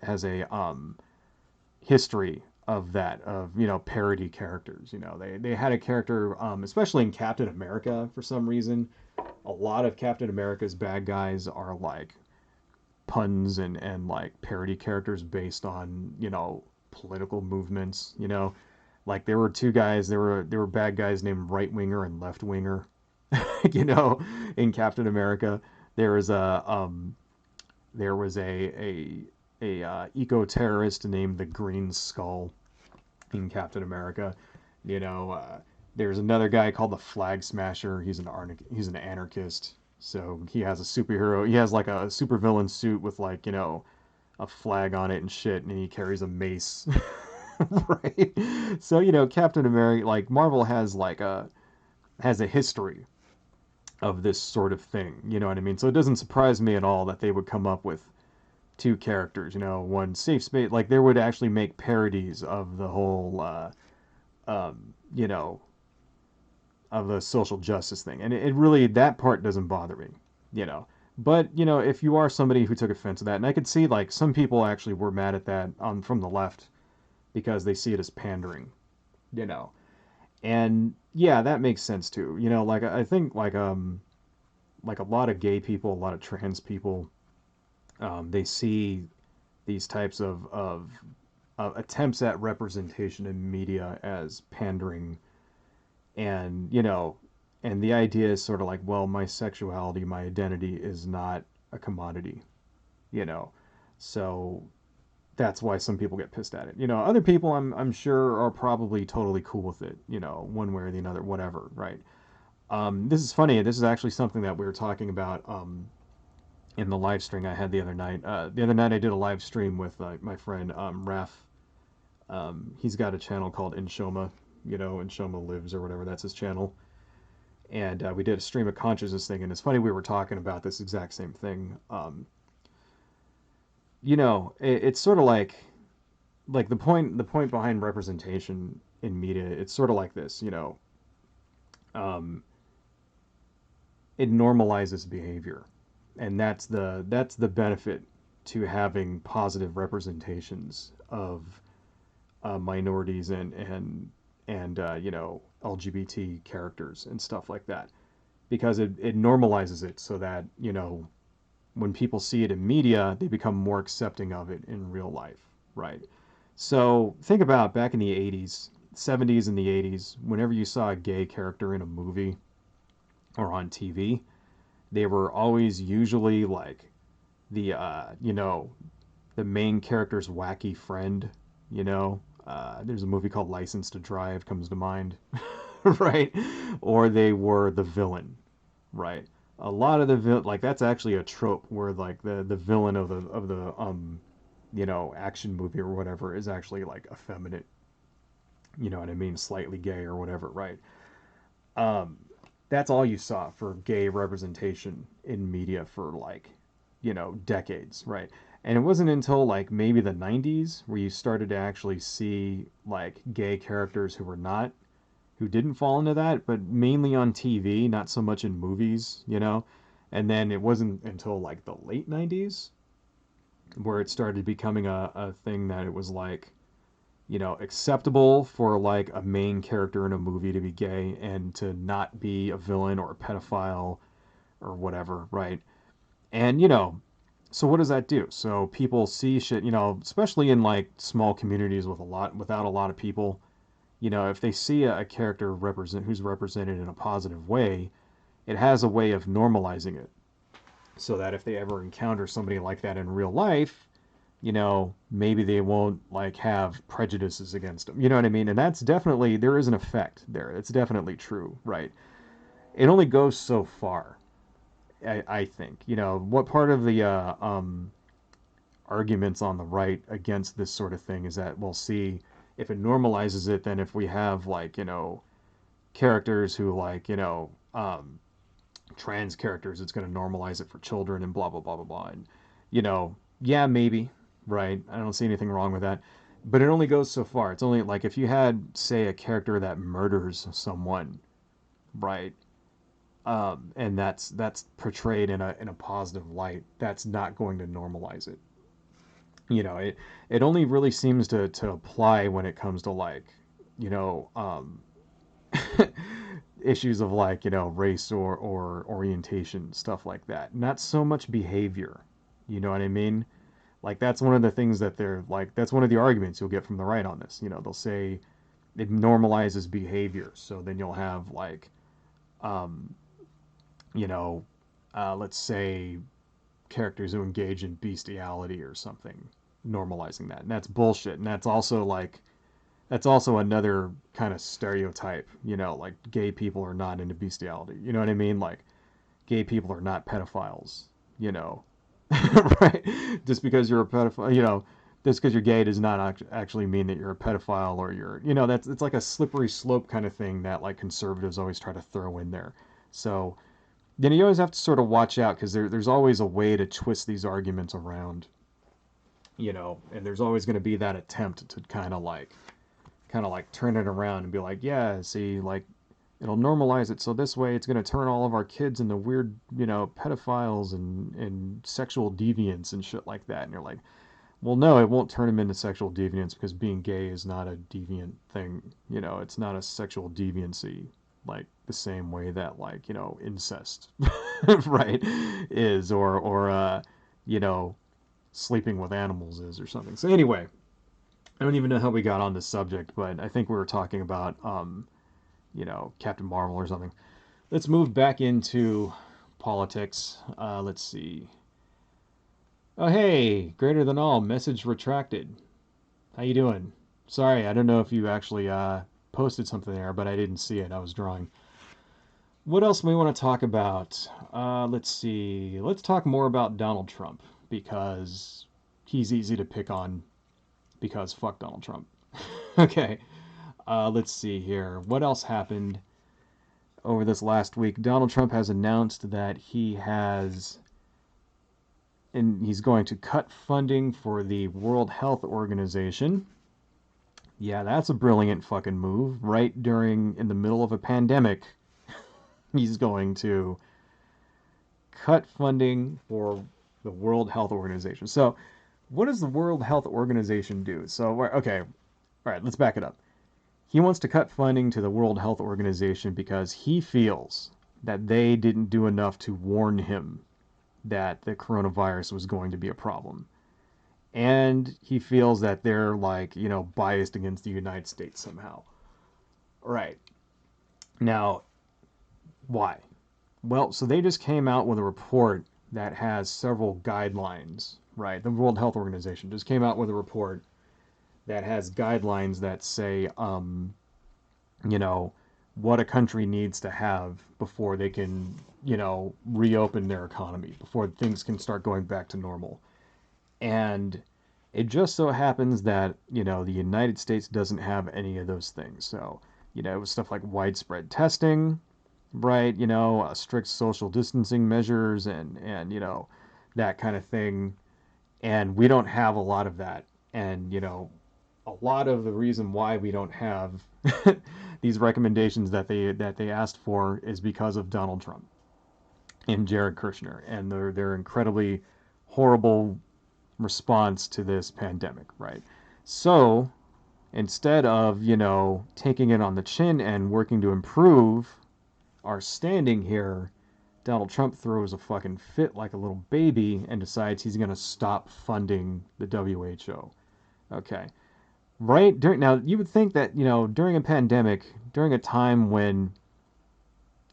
history of that of parody characters. They had a character, especially in Captain America for some reason. A lot of Captain America's bad guys are like puns and like parody characters based on political movements. Like there were two guys, there were bad guys named Right Winger and Left Winger. you know, in Captain America, there was a eco terrorist named the Green Skull in Captain America. You know, there's another guy called the Flag Smasher. He's an anarchist. So he has a superhero. He has like a supervillain suit with like a flag on it and shit, and he carries a mace. Right? So Captain America, like Marvel has a history of this sort of thing. You know what I mean? So it doesn't surprise me at all that they would come up with two characters. One safe space. Like they would actually make parodies of the whole, you know, of the social justice thing, and it really that part doesn't bother me. You know. But if you are somebody who took offense to that, and I could see like some people actually were mad at that from the left because they see it as pandering, you know. And yeah, that makes sense too. Like I think like a lot of gay people, a lot of trans people, they see these types of attempts at representation in media as pandering, and and the idea is sort of like, well, my sexuality, my identity is not a commodity, you know. So that's why some people get pissed at it. Other people I'm sure are probably totally cool with it, one way or the other, whatever, right? This is funny. This is actually something that we were talking about in the live stream I had the other night. The other night I did a live stream with my friend Raf. He's got a channel called Inshoma, Inshoma Lives or whatever. That's his channel. And we did a stream of consciousness thing, and it's funny we were talking about this exact same thing. It's sort of like the point behind representation in media. It's sort of like this, um, it normalizes behavior, and that's the benefit to having positive representations of minorities and LGBT characters and stuff like that, because it normalizes it so that when people see it in media, they become more accepting of it in real life, right? So think about back in the 80s, 70s and the 80s, whenever you saw a gay character in a movie or on TV, they were always usually like the main character's wacky friend, you know. There's a movie called License to Drive comes to mind, right? Or they were the villain, right? A lot of like that's actually a trope where like the villain of the action movie or whatever is actually like effeminate, you know what I mean, slightly gay or whatever, right? Um, that's all you saw for gay representation in media for like, decades, right? And it wasn't until like maybe the 90s where you started to actually see like gay characters who didn't fall into that, but mainly on TV, not so much in movies, you know? And then it wasn't until like the late 90s where it started becoming a thing that it was like, acceptable for like a main character in a movie to be gay and to not be a villain or a pedophile or whatever, right? And so what does that do? So people see shit, especially in like small communities without a lot of people, if they see a character who's represented in a positive way, it has a way of normalizing it. So that if they ever encounter somebody like that in real life, maybe they won't like have prejudices against them. You know what I mean? And that's definitely, there is an effect there. It's definitely true, right? It only goes so far, I think. What part of the arguments on the right against this sort of thing is that we'll see if it normalizes it, then if we have like, characters who like, trans characters, it's going to normalize it for children and blah, blah, blah, blah, blah. And, yeah, maybe, right? I don't see anything wrong with that. But it only goes so far. It's only like if you had, say, a character that murders someone, right? And that's portrayed in a positive light. That's not going to normalize it. It only really seems to apply when it comes to like, you know, um, issues of like, race or orientation, stuff like that. Not so much behavior. You know what I mean? Like that's one of the things that they're like, that's one of the arguments you'll get from the right on this. They'll say it normalizes behavior. So then you'll have like, um, you know, let's say characters who engage in bestiality or something, normalizing that. And that's bullshit. And that's also another kind of stereotype, like gay people are not into bestiality. You know what I mean? Like gay people are not pedophiles, you know. Right? Just because you're a pedophile, just because you're gay does not actually mean that you're a pedophile or that's it's like a slippery slope kind of thing that like conservatives always try to throw in there. So then you always have to sort of watch out because there's always a way to twist these arguments around, and there's always going to be that attempt to kind of like turn it around and be like, yeah, see, like it'll normalize it so this way it's going to turn all of our kids into weird, pedophiles and sexual deviants and shit like that. And you're like, well, no, it won't turn them into sexual deviants because being gay is not a deviant thing. It's not a sexual deviancy like the same way that like, incest, right, is or you know, sleeping with animals is or something. So anyway, I don't even know how we got on this subject, but I think we were talking about Captain Marvel or something. Let's move back into politics. Let's see. Oh hey, greater than all, message retracted. How you doing? Sorry, I don't know if you actually posted something there, but I didn't see it. I was drawing. What else do we want to talk about? Let's see. Let's talk more about Donald Trump because he's easy to pick on because fuck Donald Trump. Okay. Let's see here. What else happened over this last week? Donald Trump has announced that he's going to cut funding for the World Health Organization. Yeah, that's a brilliant fucking move. Right in the middle of a pandemic, he's going to cut funding for the World Health Organization. So, what does the World Health Organization do? So, okay, all right, let's back it up. He wants to cut funding to the World Health Organization because he feels that they didn't do enough to warn him that the coronavirus was going to be a problem. and he feels that they're like, biased against the United States somehow. Right. Now, why? Well, so they just came out with a report that has several guidelines, right? The World Health Organization just came out with a report that has guidelines that say, you know, what a country needs to have before they can, reopen their economy, before things can start going back to normal. And it just so happens that, the United States doesn't have any of those things. So, stuff like widespread testing, right? Strict social distancing measures and, that kind of thing. And we don't have a lot of that. And, a lot of the reason why we don't have these recommendations that they asked for is because of Donald Trump and Jared Kushner and their incredibly horrible response to this pandemic, right? So instead of, taking it on the chin and working to improve our standing here, Donald Trump throws a fucking fit like a little baby and decides he's going to stop funding the WHO. Okay. Right now, you would think that, during a pandemic, during a time when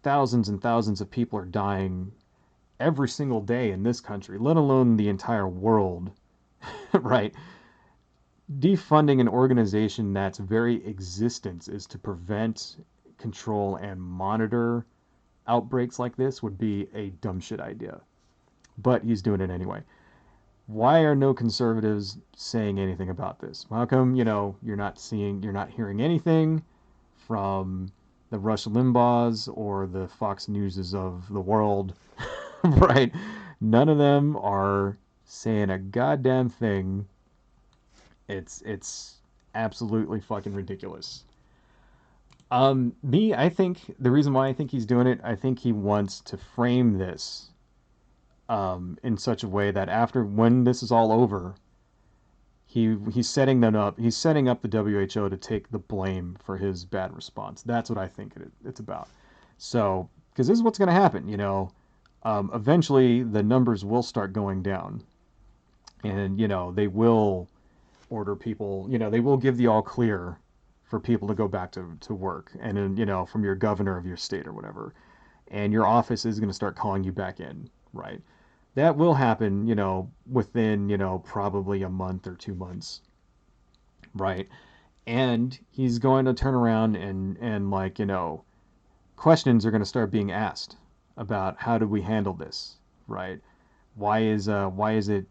thousands and thousands of people are dying every single day in this country, let alone the entire world, right? Defunding an organization that's very existence is to prevent, control, and monitor outbreaks like this would be a dumb shit idea. But he's doing it anyway. Why are no conservatives saying anything about this? How come, you're not hearing anything from the Rush Limbaughs or the Fox Newses of the world, right? None of them are saying a goddamn thing. It's absolutely fucking ridiculous. I think the reason why I think he's doing it, I think he wants to frame this in such a way that after when this is all over, he's setting them up. He's setting up the WHO to take the blame for his bad response. That's what I think it's about. So, because this is what's going to happen, eventually the numbers will start going down, and they will order people. They will give the all clear for people to go back to work, and then, from your governor of your state or whatever, and your office is going to start calling you back in, right? That will happen, within, probably a month or 2 months, right? And he's going to turn around and like, questions are going to start being asked about how do we handle this, right? Why is it,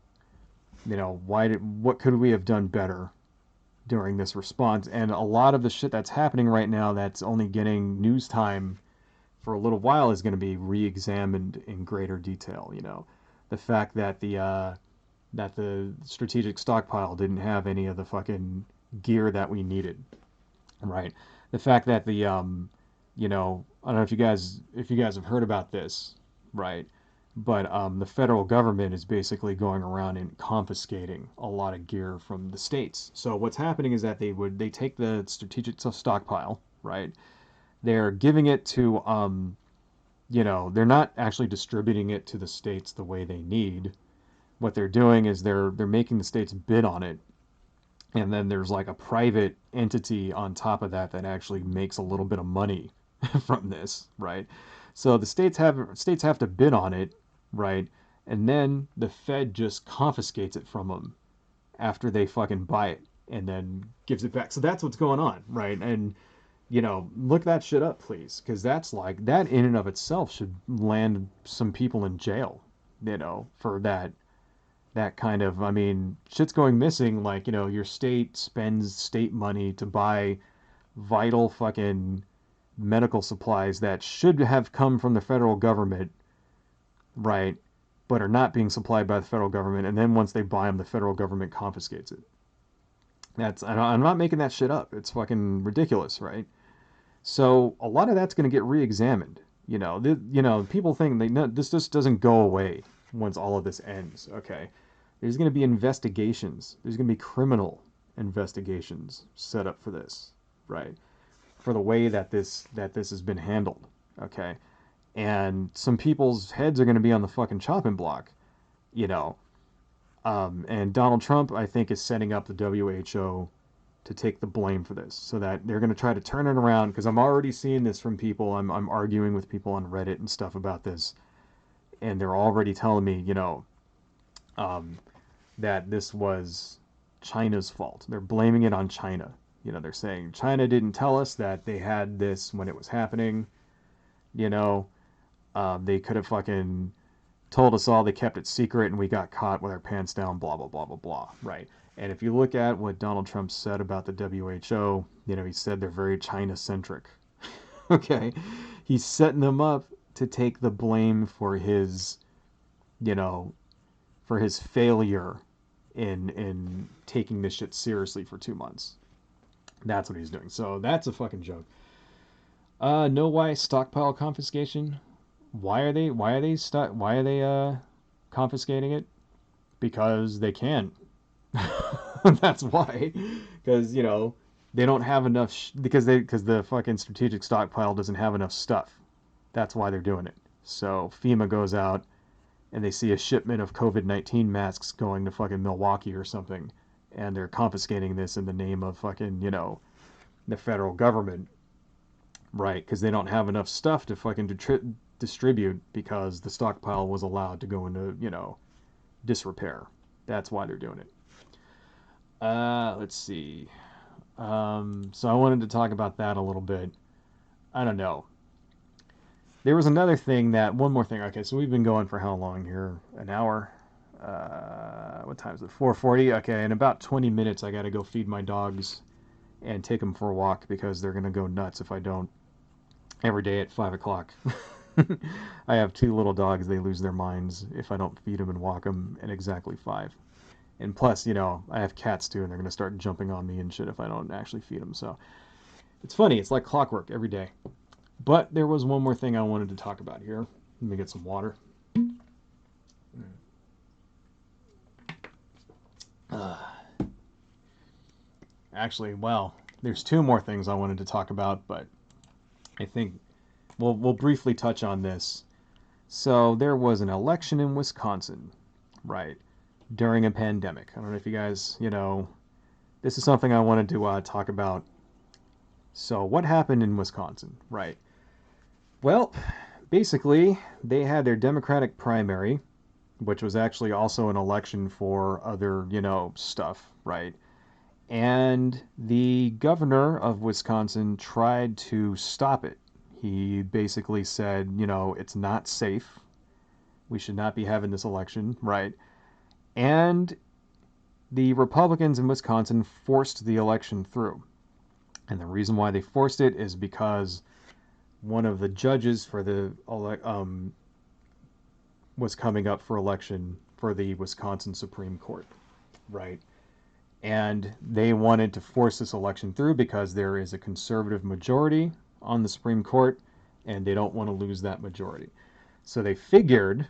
what could we have done better during this response? And a lot of the shit that's happening right now that's only getting news time for a little while is going to be re-examined in greater detail. The fact that the strategic stockpile didn't have any of the fucking gear that we needed, right? The fact that I don't know if you guys have heard about this, right? But the federal government is basically going around and confiscating a lot of gear from the states. So what's happening is that they take the strategic stockpile, right? They're giving it to they're not actually distributing it to the states the way they need. What they're doing is they're making the states bid on it, and then there's like a private entity on top of that actually makes a little bit of money from this, right? So the states have to bid on it, right? And then the Fed just confiscates it from them after they fucking buy it and then gives it back. So that's what's going on, right? And look that shit up, please, because that in and of itself should land some people in jail, for that kind of, I mean, shit's going missing. Like, your state spends state money to buy vital fucking medical supplies that should have come from the federal government, right? But are not being supplied by the federal government. And then once they buy them, the federal government confiscates it. I'm not making that shit up. It's fucking ridiculous, right? So a lot of that's going to get re-examined. People think this just doesn't go away once all of this ends. Okay, there's going to be investigations. There's going to be criminal investigations set up for this, right? For the way that this has been handled. Okay, and some people's heads are going to be on the fucking chopping block. You know, And Donald Trump, I think, is setting up the WHO to take the blame for this, so that they're going to try to turn it around. Because I'm already seeing this from people. I'm arguing with people on Reddit and stuff about this, and they're already telling me, um, that this was China's fault. They're blaming it on China. They're saying China didn't tell us that they had this when it was happening. You know, they could have fucking told us all, they kept it secret, and we got caught with our pants down, blah, blah, blah, blah, blah, right? And if you look at what Donald Trump said about the WHO, he said they're very China-centric. Okay? He's setting them up to take the blame for his, you know, for his failure in taking this shit seriously for 2 months. That's what he's doing. So that's a fucking joke. Know why stockpile confiscation? Why are they confiscating it? Because they can. That's why. Because they don't have enough because the fucking strategic stockpile doesn't have enough stuff. That's why they're doing it. So FEMA goes out and they see a shipment of COVID-19 masks going to fucking Milwaukee or something, and they're confiscating this in the name of fucking the federal government, right? Because they don't have enough stuff to fucking distribute because the stockpile was allowed to go into disrepair. That's why they're doing it. Let's see. So I wanted to talk about that a little bit. I don't know. There was another thing one more thing. Okay, so we've been going for how long here? An hour? What time is it? 4:40? Okay, in about 20 minutes I gotta go feed my dogs and take them for a walk because they're gonna go nuts if I don't. Every day at 5 o'clock. I have 2 little dogs. They lose their minds if I don't feed them and walk them at exactly 5. And plus, I have cats too, and they're going to start jumping on me and shit if I don't actually feed them. So it's funny. It's like clockwork every day. But there was one more thing I wanted to talk about here. Let me get some water. Actually, well, there's 2 more things I wanted to talk about, but I think we'll briefly touch on this. So there was an election in Wisconsin, right, during a pandemic. I don't know if you guys, this is something I wanted to talk about. So what happened in Wisconsin, right? Well, basically, they had their Democratic primary, which was actually also an election for other, stuff, right? And the governor of Wisconsin tried to stop it. He basically said, it's not safe. We should not be having this election, right? And the Republicans in Wisconsin forced the election through. And the reason why they forced it is because one of the judges for was coming up for election for the Wisconsin Supreme Court, right? And they wanted to force this election through because there is a conservative majority on the Supreme Court, and they don't want to lose that majority. So they figured,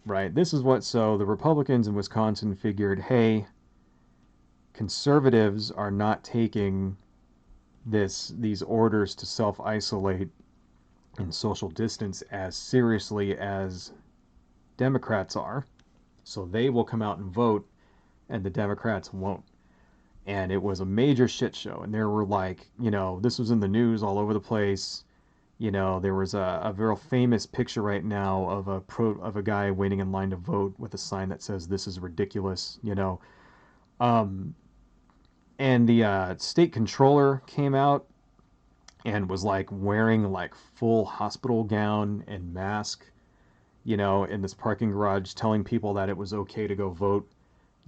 right, so the Republicans in Wisconsin figured, hey, conservatives are not taking these orders to self-isolate and social distance as seriously as Democrats are, so they will come out and vote, and the Democrats won't. And it was a major shit show. And there were this was in the news all over the place. There was a very famous picture right now of a guy waiting in line to vote with a sign that says, "This is ridiculous," And the state controller came out and was wearing full hospital gown and mask, in this parking garage, telling people that it was okay to go vote.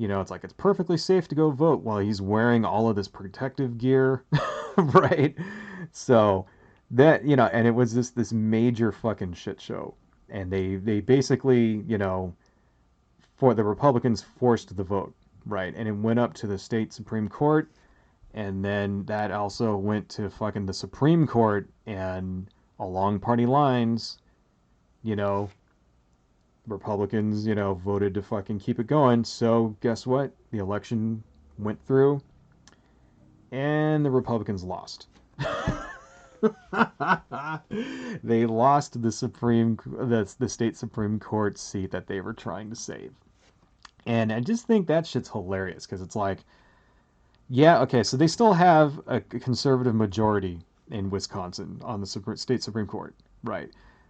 It's perfectly safe to go vote while he's wearing all of this protective gear, right? So that, and it was this major fucking shit show. And they basically, for the Republicans forced the vote, right? And it went up to the state Supreme Court, and then that also went to fucking the Supreme Court, and along party lines, Republicans, voted to fucking keep it going. So guess what? The election went through, and the Republicans lost. They lost the state Supreme Court seat that they were trying to save. And I just think that shit's hilarious because it's like, yeah, okay, so they still have a conservative majority in Wisconsin on the state Supreme Court, right?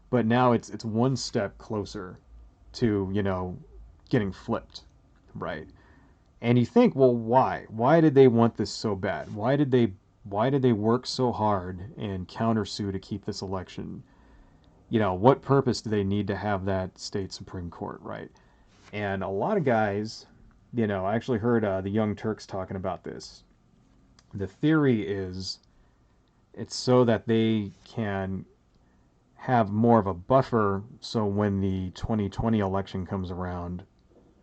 But now it's one step closer to, getting flipped, right? And you think, well, why? Why did they want this so bad? Why did they work so hard and countersue to keep this election? What purpose do they need to have that state Supreme Court, right? And a lot of guys, I actually heard the Young Turks talking about this. The theory is it's so that they can have more of a buffer so when the 2020 election comes around,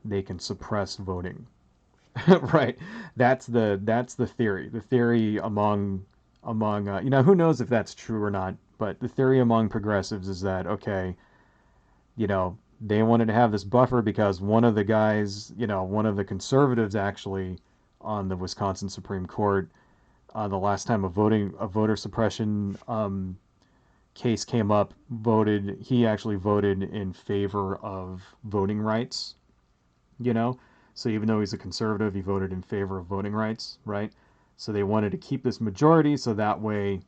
they can suppress voting. Right. That's the theory. The theory among who knows if that's true or not, but the theory among progressives is that okay, they wanted to have this buffer because one of the guys, one of the conservatives actually on the Wisconsin Supreme Court, the last time a voter suppression case came up, he actually voted in favor of voting rights, you know? So even though he's a conservative, he voted in favor of voting rights, right? So they wanted to keep this majority so that way,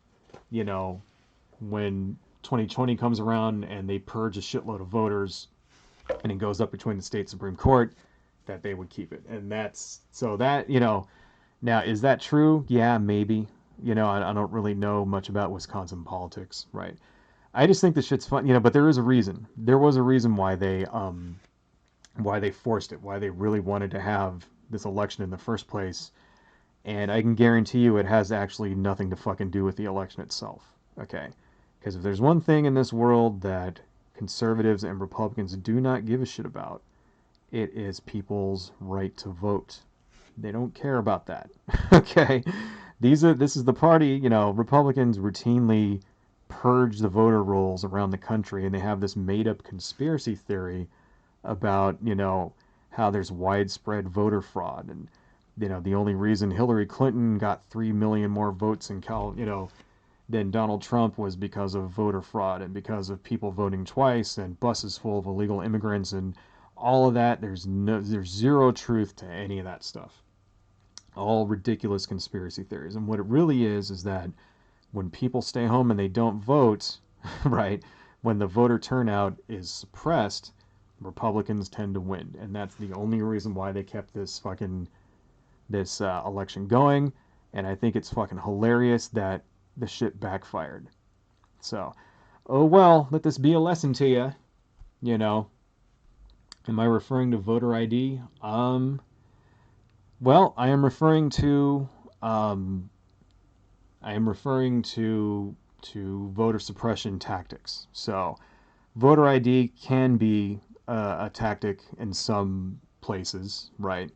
you know, when 2020 comes around and they purge a shitload of voters and it goes up between the state Supreme Court, that they would keep it. And that's so that, now is that true? Yeah, maybe. I don't really know much about Wisconsin politics, right? I just think this shit's fun, but there is a reason. There was a reason why they forced it, why they really wanted to have this election in the first place. And I can guarantee you it has actually nothing to fucking do with the election itself. Okay? Because if there's one thing in this world that conservatives and Republicans do not give a shit about, it is people's right to vote. They don't care about that. Okay? This is the party, Republicans routinely purge the voter rolls around the country and they have this made up conspiracy theory about, how there's widespread voter fraud and the only reason Hillary Clinton got 3 million more votes in than Donald Trump was because of voter fraud and because of people voting twice and buses full of illegal immigrants and all of that. There's zero truth to any of that stuff. All ridiculous conspiracy theories. And what it really is that when people stay home and they don't vote, right, when the voter turnout is suppressed, Republicans tend to win. And that's the only reason why they kept this election going. And I think it's fucking hilarious that the shit backfired. So, oh well, let this be a lesson to you. You know, am I referring to voter ID? Well, I am referring to voter suppression tactics. So, voter ID can be a tactic in some places, right?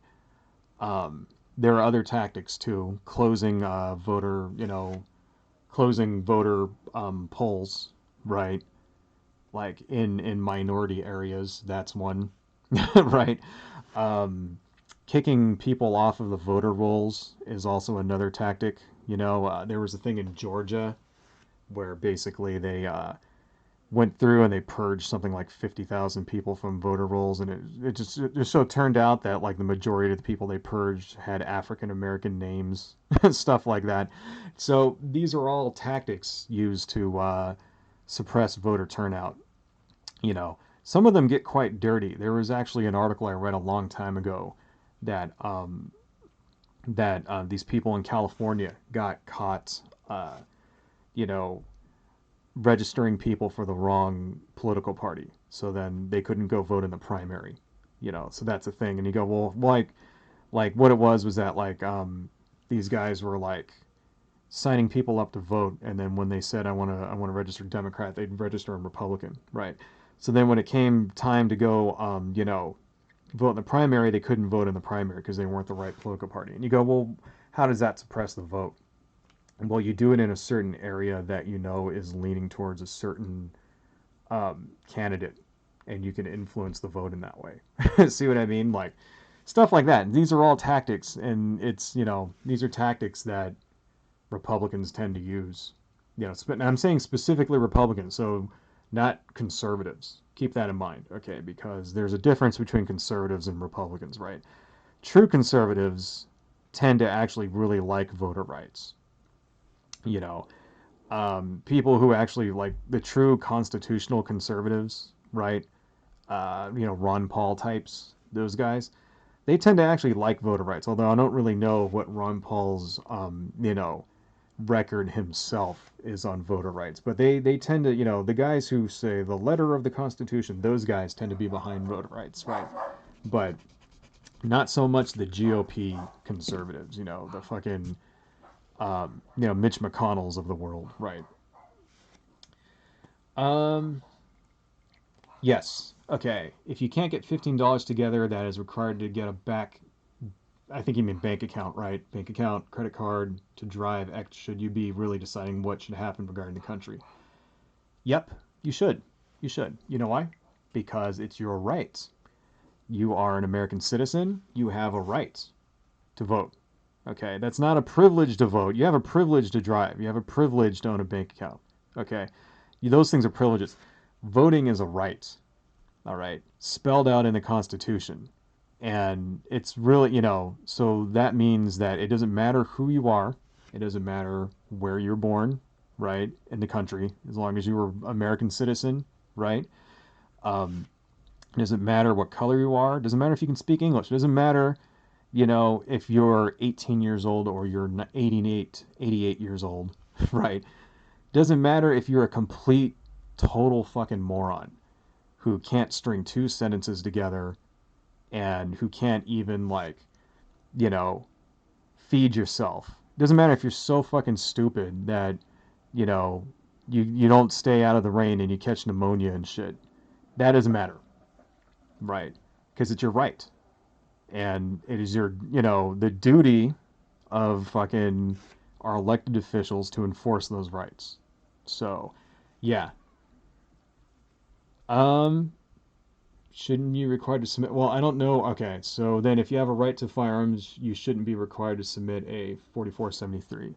There are other tactics too, closing voter polls, right? Like in minority areas, that's one, right? Um, Kicking people off of the voter rolls is also another tactic. There was a thing in Georgia where basically they went through and they purged something like 50,000 people from voter rolls, and it just so turned out that like the majority of the people they purged had African American names, stuff like that. So these are all tactics used to suppress voter turnout. Some of them get quite dirty. There was actually an article I read a long time ago that these people in California got caught, you know, registering people for the wrong political party. So then they couldn't go vote in the primary. So that's a thing. And you go, well, like what it was that like these guys were like signing people up to vote, and then when they said I want to register Democrat, they'd register a Republican, right? So then when it came time to go, vote in the primary, they couldn't vote in the primary because they weren't the right political party. And you go, well, how does that suppress the vote? Well, you do it in a certain area that is leaning towards a certain candidate, and you can influence the vote in that way. See what I mean? Like stuff like that. And these are all tactics, and these are tactics that Republicans tend to use. And I'm saying specifically Republicans, so not conservatives. Keep that in mind, okay? Because there's a difference between conservatives and Republicans, right? True conservatives tend to actually really like voter rights. You know, people who actually like the true constitutional conservatives, right? Ron Paul types, those guys, they tend to actually like voter rights. Although I don't really know what Ron Paul's, record himself is on voter rights. But they tend to, the guys who say the letter of the Constitution, those guys tend to be behind voter rights, right? But not so much the GOP conservatives, the fucking, Mitch McConnells of the world, right? Um, yes. Okay. If you can't get $15 together, that is required to get a back. I think you mean bank account, right? Bank account, credit card to drive X. Should you be really deciding what should happen regarding the country? Yep, you should. You should. You know why? Because it's your right. You are an American citizen. You have a right to vote. Okay, that's not a privilege to vote. You have a privilege to drive. You have a privilege to own a bank account. Okay, those things are privileges. Voting is a right. All right, spelled out in the Constitution. And it's really, so that means that it doesn't matter who you are, it doesn't matter where you're born, right, in the country, as long as you were an American citizen, right? Um, it doesn't matter what color you are, it doesn't matter if you can speak English, it doesn't matter, if you're 18 years old or you're 88 years old, right? It doesn't matter if you're a complete, total fucking moron who can't string two sentences together and who can't even you know, feed yourself. It doesn't matter if you're so fucking stupid that, you know, you don't stay out of the rain and you catch pneumonia and shit. That doesn't matter, right? Because it's your right. And it is your, the duty of fucking our elected officials to enforce those rights. So, yeah. Um, Shouldn't you be required to submit? Well, I don't know. Okay, so then if you have a right to firearms, you shouldn't be required to submit a 4473.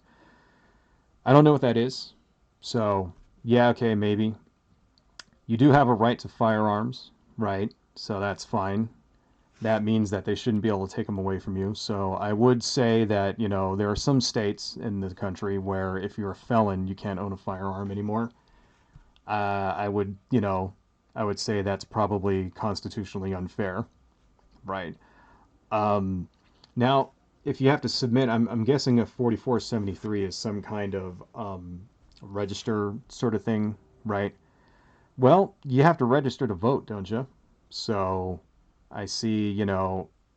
I don't know what that is. So, yeah, okay, maybe. You do have a right to firearms, right? So that's fine. That means that they shouldn't be able to take them away from you. So I would say that, there are some states in the country where if you're a felon, you can't own a firearm anymore. I would, I would say that's probably constitutionally unfair, right? Um, Now, if you have to submit, I'm guessing a 4473 is some kind of register sort of thing, right? Well, you have to register to vote, don't you? So I see,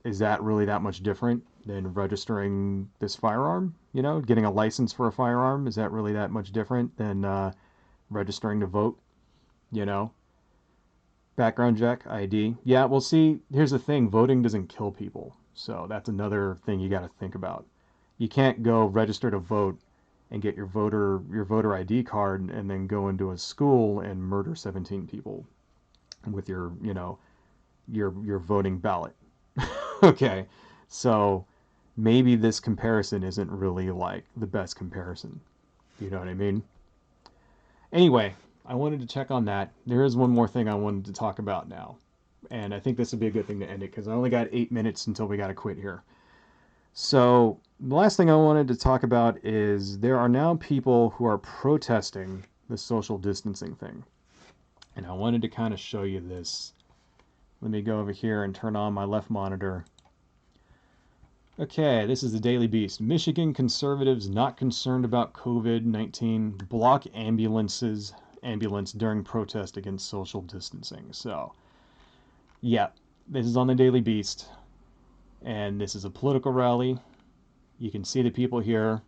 is that really that much different than registering this firearm? Getting a license for a firearm, is that really that much different than registering to vote? You know, Background check, ID. Yeah, well, see, here's the thing, voting doesn't kill people. So that's another thing you got to think about. You can't go register to vote and get your voter ID card and then go into a school and murder 17 people with your voting ballot. Okay. So maybe this comparison isn't really like the best comparison. You know what I mean? Anyway, I wanted to check on that. There is one more thing I wanted to talk about now. And I think this would be a good thing to end it because I only got 8 minutes until we got to quit here. So, the last thing I wanted to talk about is there are now people who are protesting the social distancing thing. And I wanted to kind of show you this. Let me go over here and turn on my left monitor. Okay, this is the Daily Beast. Michigan conservatives not concerned about COVID-19 block ambulance during protest against social distancing. So, yeah, this is on the Daily Beast. And this is a political rally. You can see the people here.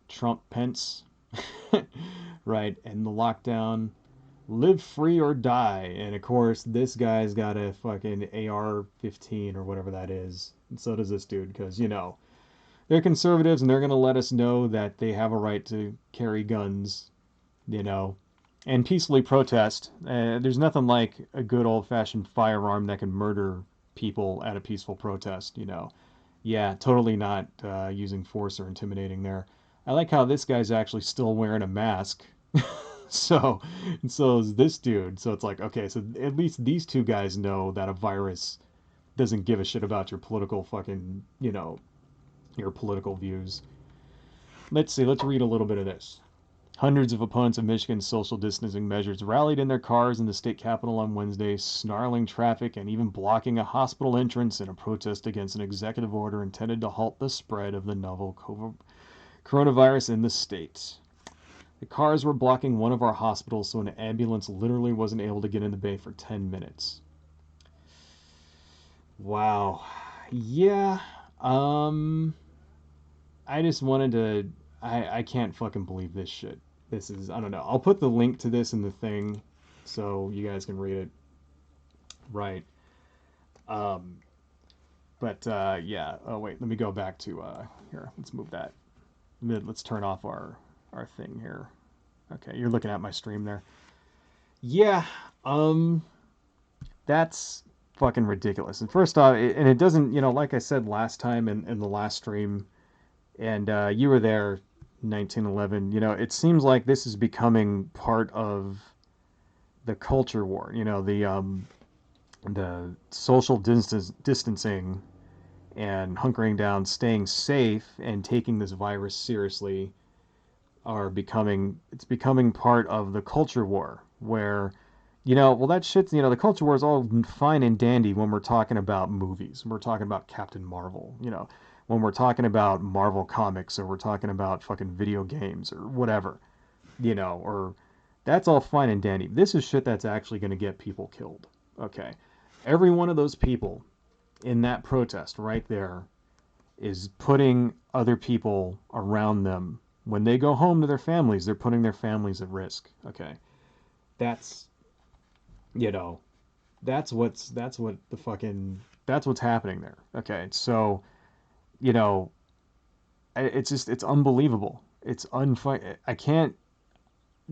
Trump, Pence, right? And the lockdown. Live free or die. And of course, this guy's got a fucking AR-15 or whatever that is. And so does this dude, because, they're conservatives and they're going to let us know that they have a right to carry guns, and peacefully protest. There's nothing like a good old-fashioned firearm that can murder people at a peaceful protest, Yeah, totally not using force or intimidating there. I like how this guy's actually still wearing a mask. So is this dude. So it's like, okay, so at least these two guys know that a virus doesn't give a shit about your political fucking, your political views. Let's see, let's read a little bit of this. Hundreds of opponents of Michigan's social distancing measures rallied in their cars in the state capitol on Wednesday, snarling traffic and even blocking a hospital entrance in a protest against an executive order intended to halt the spread of the novel coronavirus in the state. The cars were blocking one of our hospitals, so an ambulance literally wasn't able to get in the bay for 10 minutes. Wow. Yeah. Um, I just wanted to. I can't fucking believe this shit. This is. I don't know. I'll put the link to this in the thing so you guys can read it. Right. Um, but yeah. Oh, wait. Let me go back to. Here. Let's move that. Let's turn off our thing here. Okay. You're looking at my stream there. Yeah. Um, that's fucking ridiculous. And first off, and it doesn't, like I said last time in the last stream, and you were there, 1911. It seems like this is becoming part of the culture war. The social distancing and hunkering down, staying safe, and taking this virus seriously it's becoming part of the culture war where well, that shit's, the culture war is all fine and dandy when we're talking about movies. We're talking about Captain Marvel, when we're talking about Marvel comics, or we're talking about fucking video games or whatever, or that's all fine and dandy. This is shit that's actually going to get people killed. Okay. Every one of those people in that protest right there is putting other people around them. When they go home to their families, they're putting their families at risk. Okay. That's, you know, that's what's happening there. Okay. So, you know, it's unbelievable. It's I can't,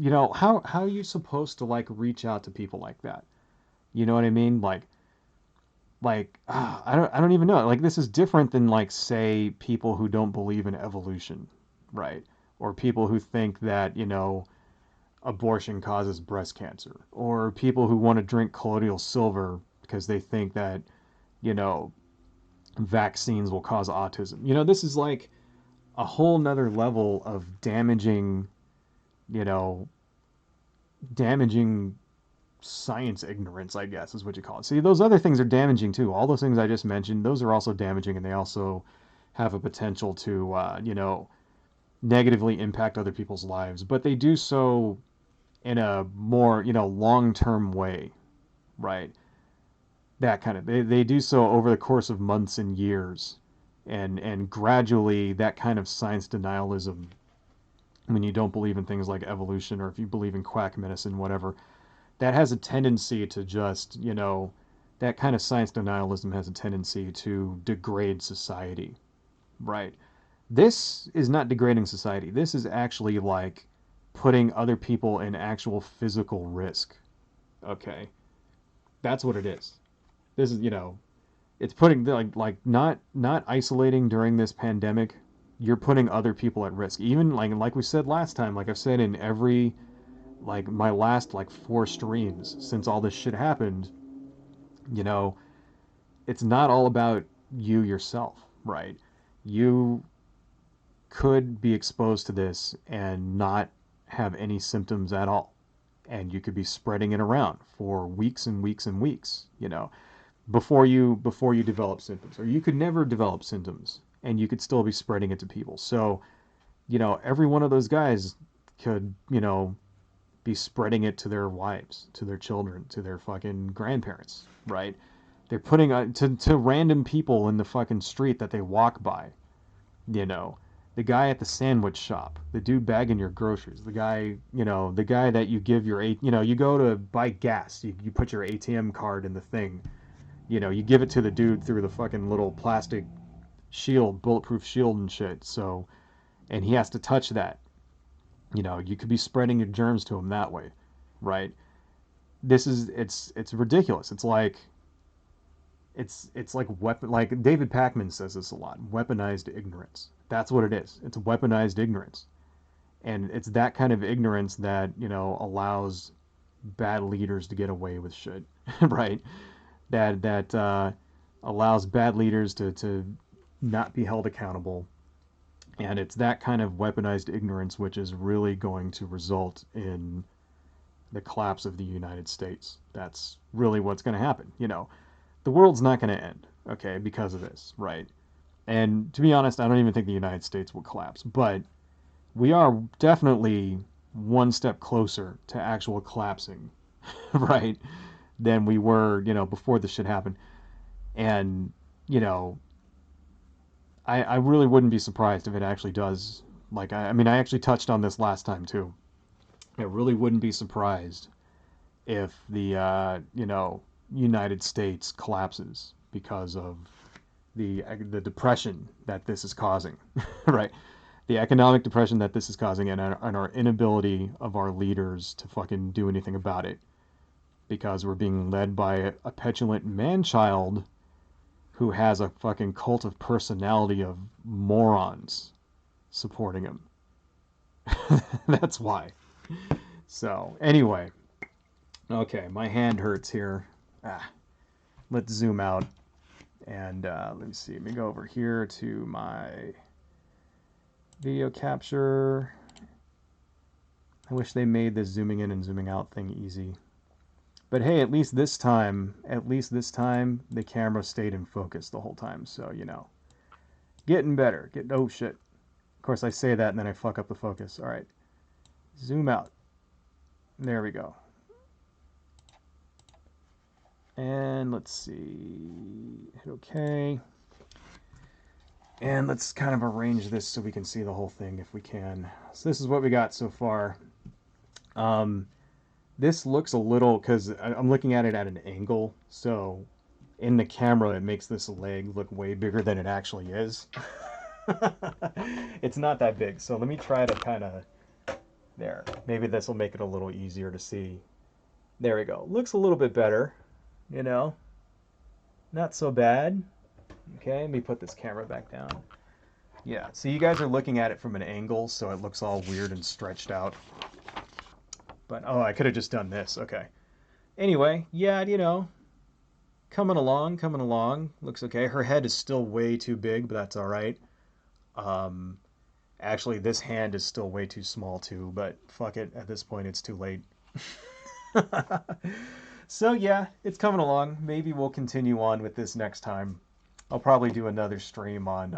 how are you supposed to like reach out to people like that? You know what I mean? I don't even know. Like, this is different than, like, say, people who don't believe in evolution, right? Or people who think that, abortion causes breast cancer, or people who want to drink colloidal silver because they think that, you know vaccines will cause autism. This is like a whole nother level of you know damaging science ignorance, I guess, is what you call it. See, those other things are damaging too. All those things I just mentioned, those are also damaging, and they also have a potential to, negatively impact other people's lives. But they do so in a more, long-term way, right? That kind of, they do so over the course of months and years, and gradually that kind of science denialism, when you don't believe in things like evolution, or if you believe in quack medicine, whatever, that has a tendency to just, that kind of science denialism has a tendency to degrade society, right? This is not degrading society. This is actually like putting other people in actual physical risk. Okay, that's what it is. This is, it's putting, not isolating during this pandemic. You're putting other people at risk. Even like we said last time, like I've said in every, like, my last like 4 streams since all this shit happened, you know, it's not all about you yourself, right? You could be exposed to this and not have any symptoms at all. And you could be spreading it around for weeks and weeks and weeks, before you develop symptoms. Or you could never develop symptoms and you could still be spreading it to people. So, every one of those guys could, be spreading it to their wives, to their children, to their fucking grandparents, right? They're putting to random people in the fucking street that they walk by, you know. The guy at the sandwich shop, the dude bagging your groceries, the guy that you give you go to buy gas, you put your ATM card in the thing, you give it to the dude through the fucking little plastic shield, bulletproof shield and shit. So, and he has to touch that. You could be spreading your germs to him that way, right? It's ridiculous. It's like weapon, like David Pakman says this a lot. Weaponized ignorance. That's what it is. It's weaponized ignorance. And it's that kind of ignorance that, allows bad leaders to get away with shit, right? That allows bad leaders to not be held accountable. And it's that kind of weaponized ignorance which is really going to result in the collapse of the United States. That's really what's going to happen. The world's not going to end, okay, because of this, right? And to be honest, I don't even think the United States will collapse, but we are definitely one step closer to actual collapsing, right, than we were, before this shit happened. And, you know, I really wouldn't be surprised if it actually does. Like, I mean, I actually touched on this last time too. I really wouldn't be surprised if the United States collapses because of the depression that this is causing, right? The economic depression that this is causing, and our inability of our leaders to fucking do anything about it, because we're being led by a petulant man-child who has a fucking cult of personality of morons supporting him. That's why. So, anyway. Okay, my hand hurts here. Let's zoom out. And let me see. Let me go over here to my video capture. I wish they made this zooming in and zooming out thing easy. But hey, at least this time, the camera stayed in focus the whole time. So, getting better. Oh, shit. Of course, I say that and then I fuck up the focus. All right. Zoom out. There we go. And let's see. Hit OK. And let's kind of arrange this so we can see the whole thing if we can. So this is what we got so far. This looks a little, because I'm looking at it at an angle, so in the camera it makes this leg look way bigger than it actually is. It's not that big, so let me try to kind of, there, maybe this will make it a little easier to see. There we go. Looks a little bit better, not so bad. Okay, let me put this camera back down. Yeah, so you guys are looking at it from an angle, so it looks all weird and stretched out. But, oh, I could have just done this. Okay. Anyway, yeah, coming along. Looks okay. Her head is still way too big, but that's all right. Actually, this hand is still way too small, too, but fuck it. At this point, it's too late. So, yeah, it's coming along. Maybe we'll continue on with this next time. I'll probably do another stream on,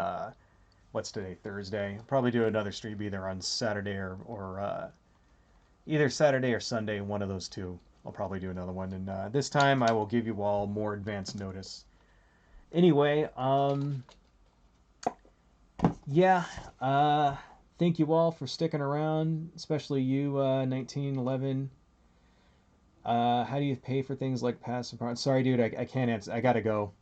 what's today, Thursday? I'll probably do another stream either on Saturday or either Saturday or Sunday, one of those two. I'll probably do another one, and this time I will give you all more advance notice. Anyway, yeah, thank you all for sticking around, especially you, 1911. How do you pay for things like passive parts? Sorry, dude, I can't answer. I gotta go.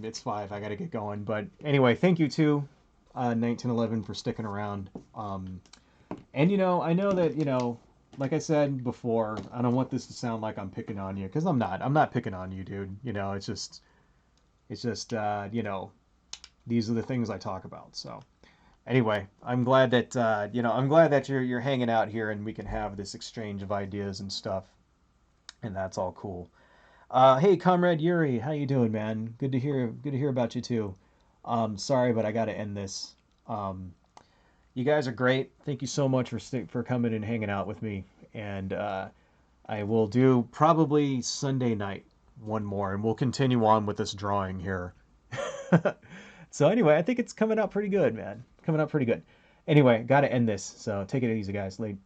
It's 5. I gotta get going. But anyway, thank you too, 1911, for sticking around. And I know that like I said before, I don't want this to sound like I'm picking on you, because I'm not. I'm not picking on you, dude. It's just these are the things I talk about. So anyway, I'm glad that I'm glad that you're hanging out here and we can have this exchange of ideas and stuff, and that's all cool. Hey, Comrade Yuri, how you doing, man? Good to hear about you too. Sorry, but I got to end this. You guys are great. Thank you so much for coming and hanging out with me. And I will do probably Sunday night one more, and we'll continue on with this drawing here. So anyway, I think it's coming out pretty good, man. Coming out pretty good. Anyway, got to end this. So take it easy, guys. Late.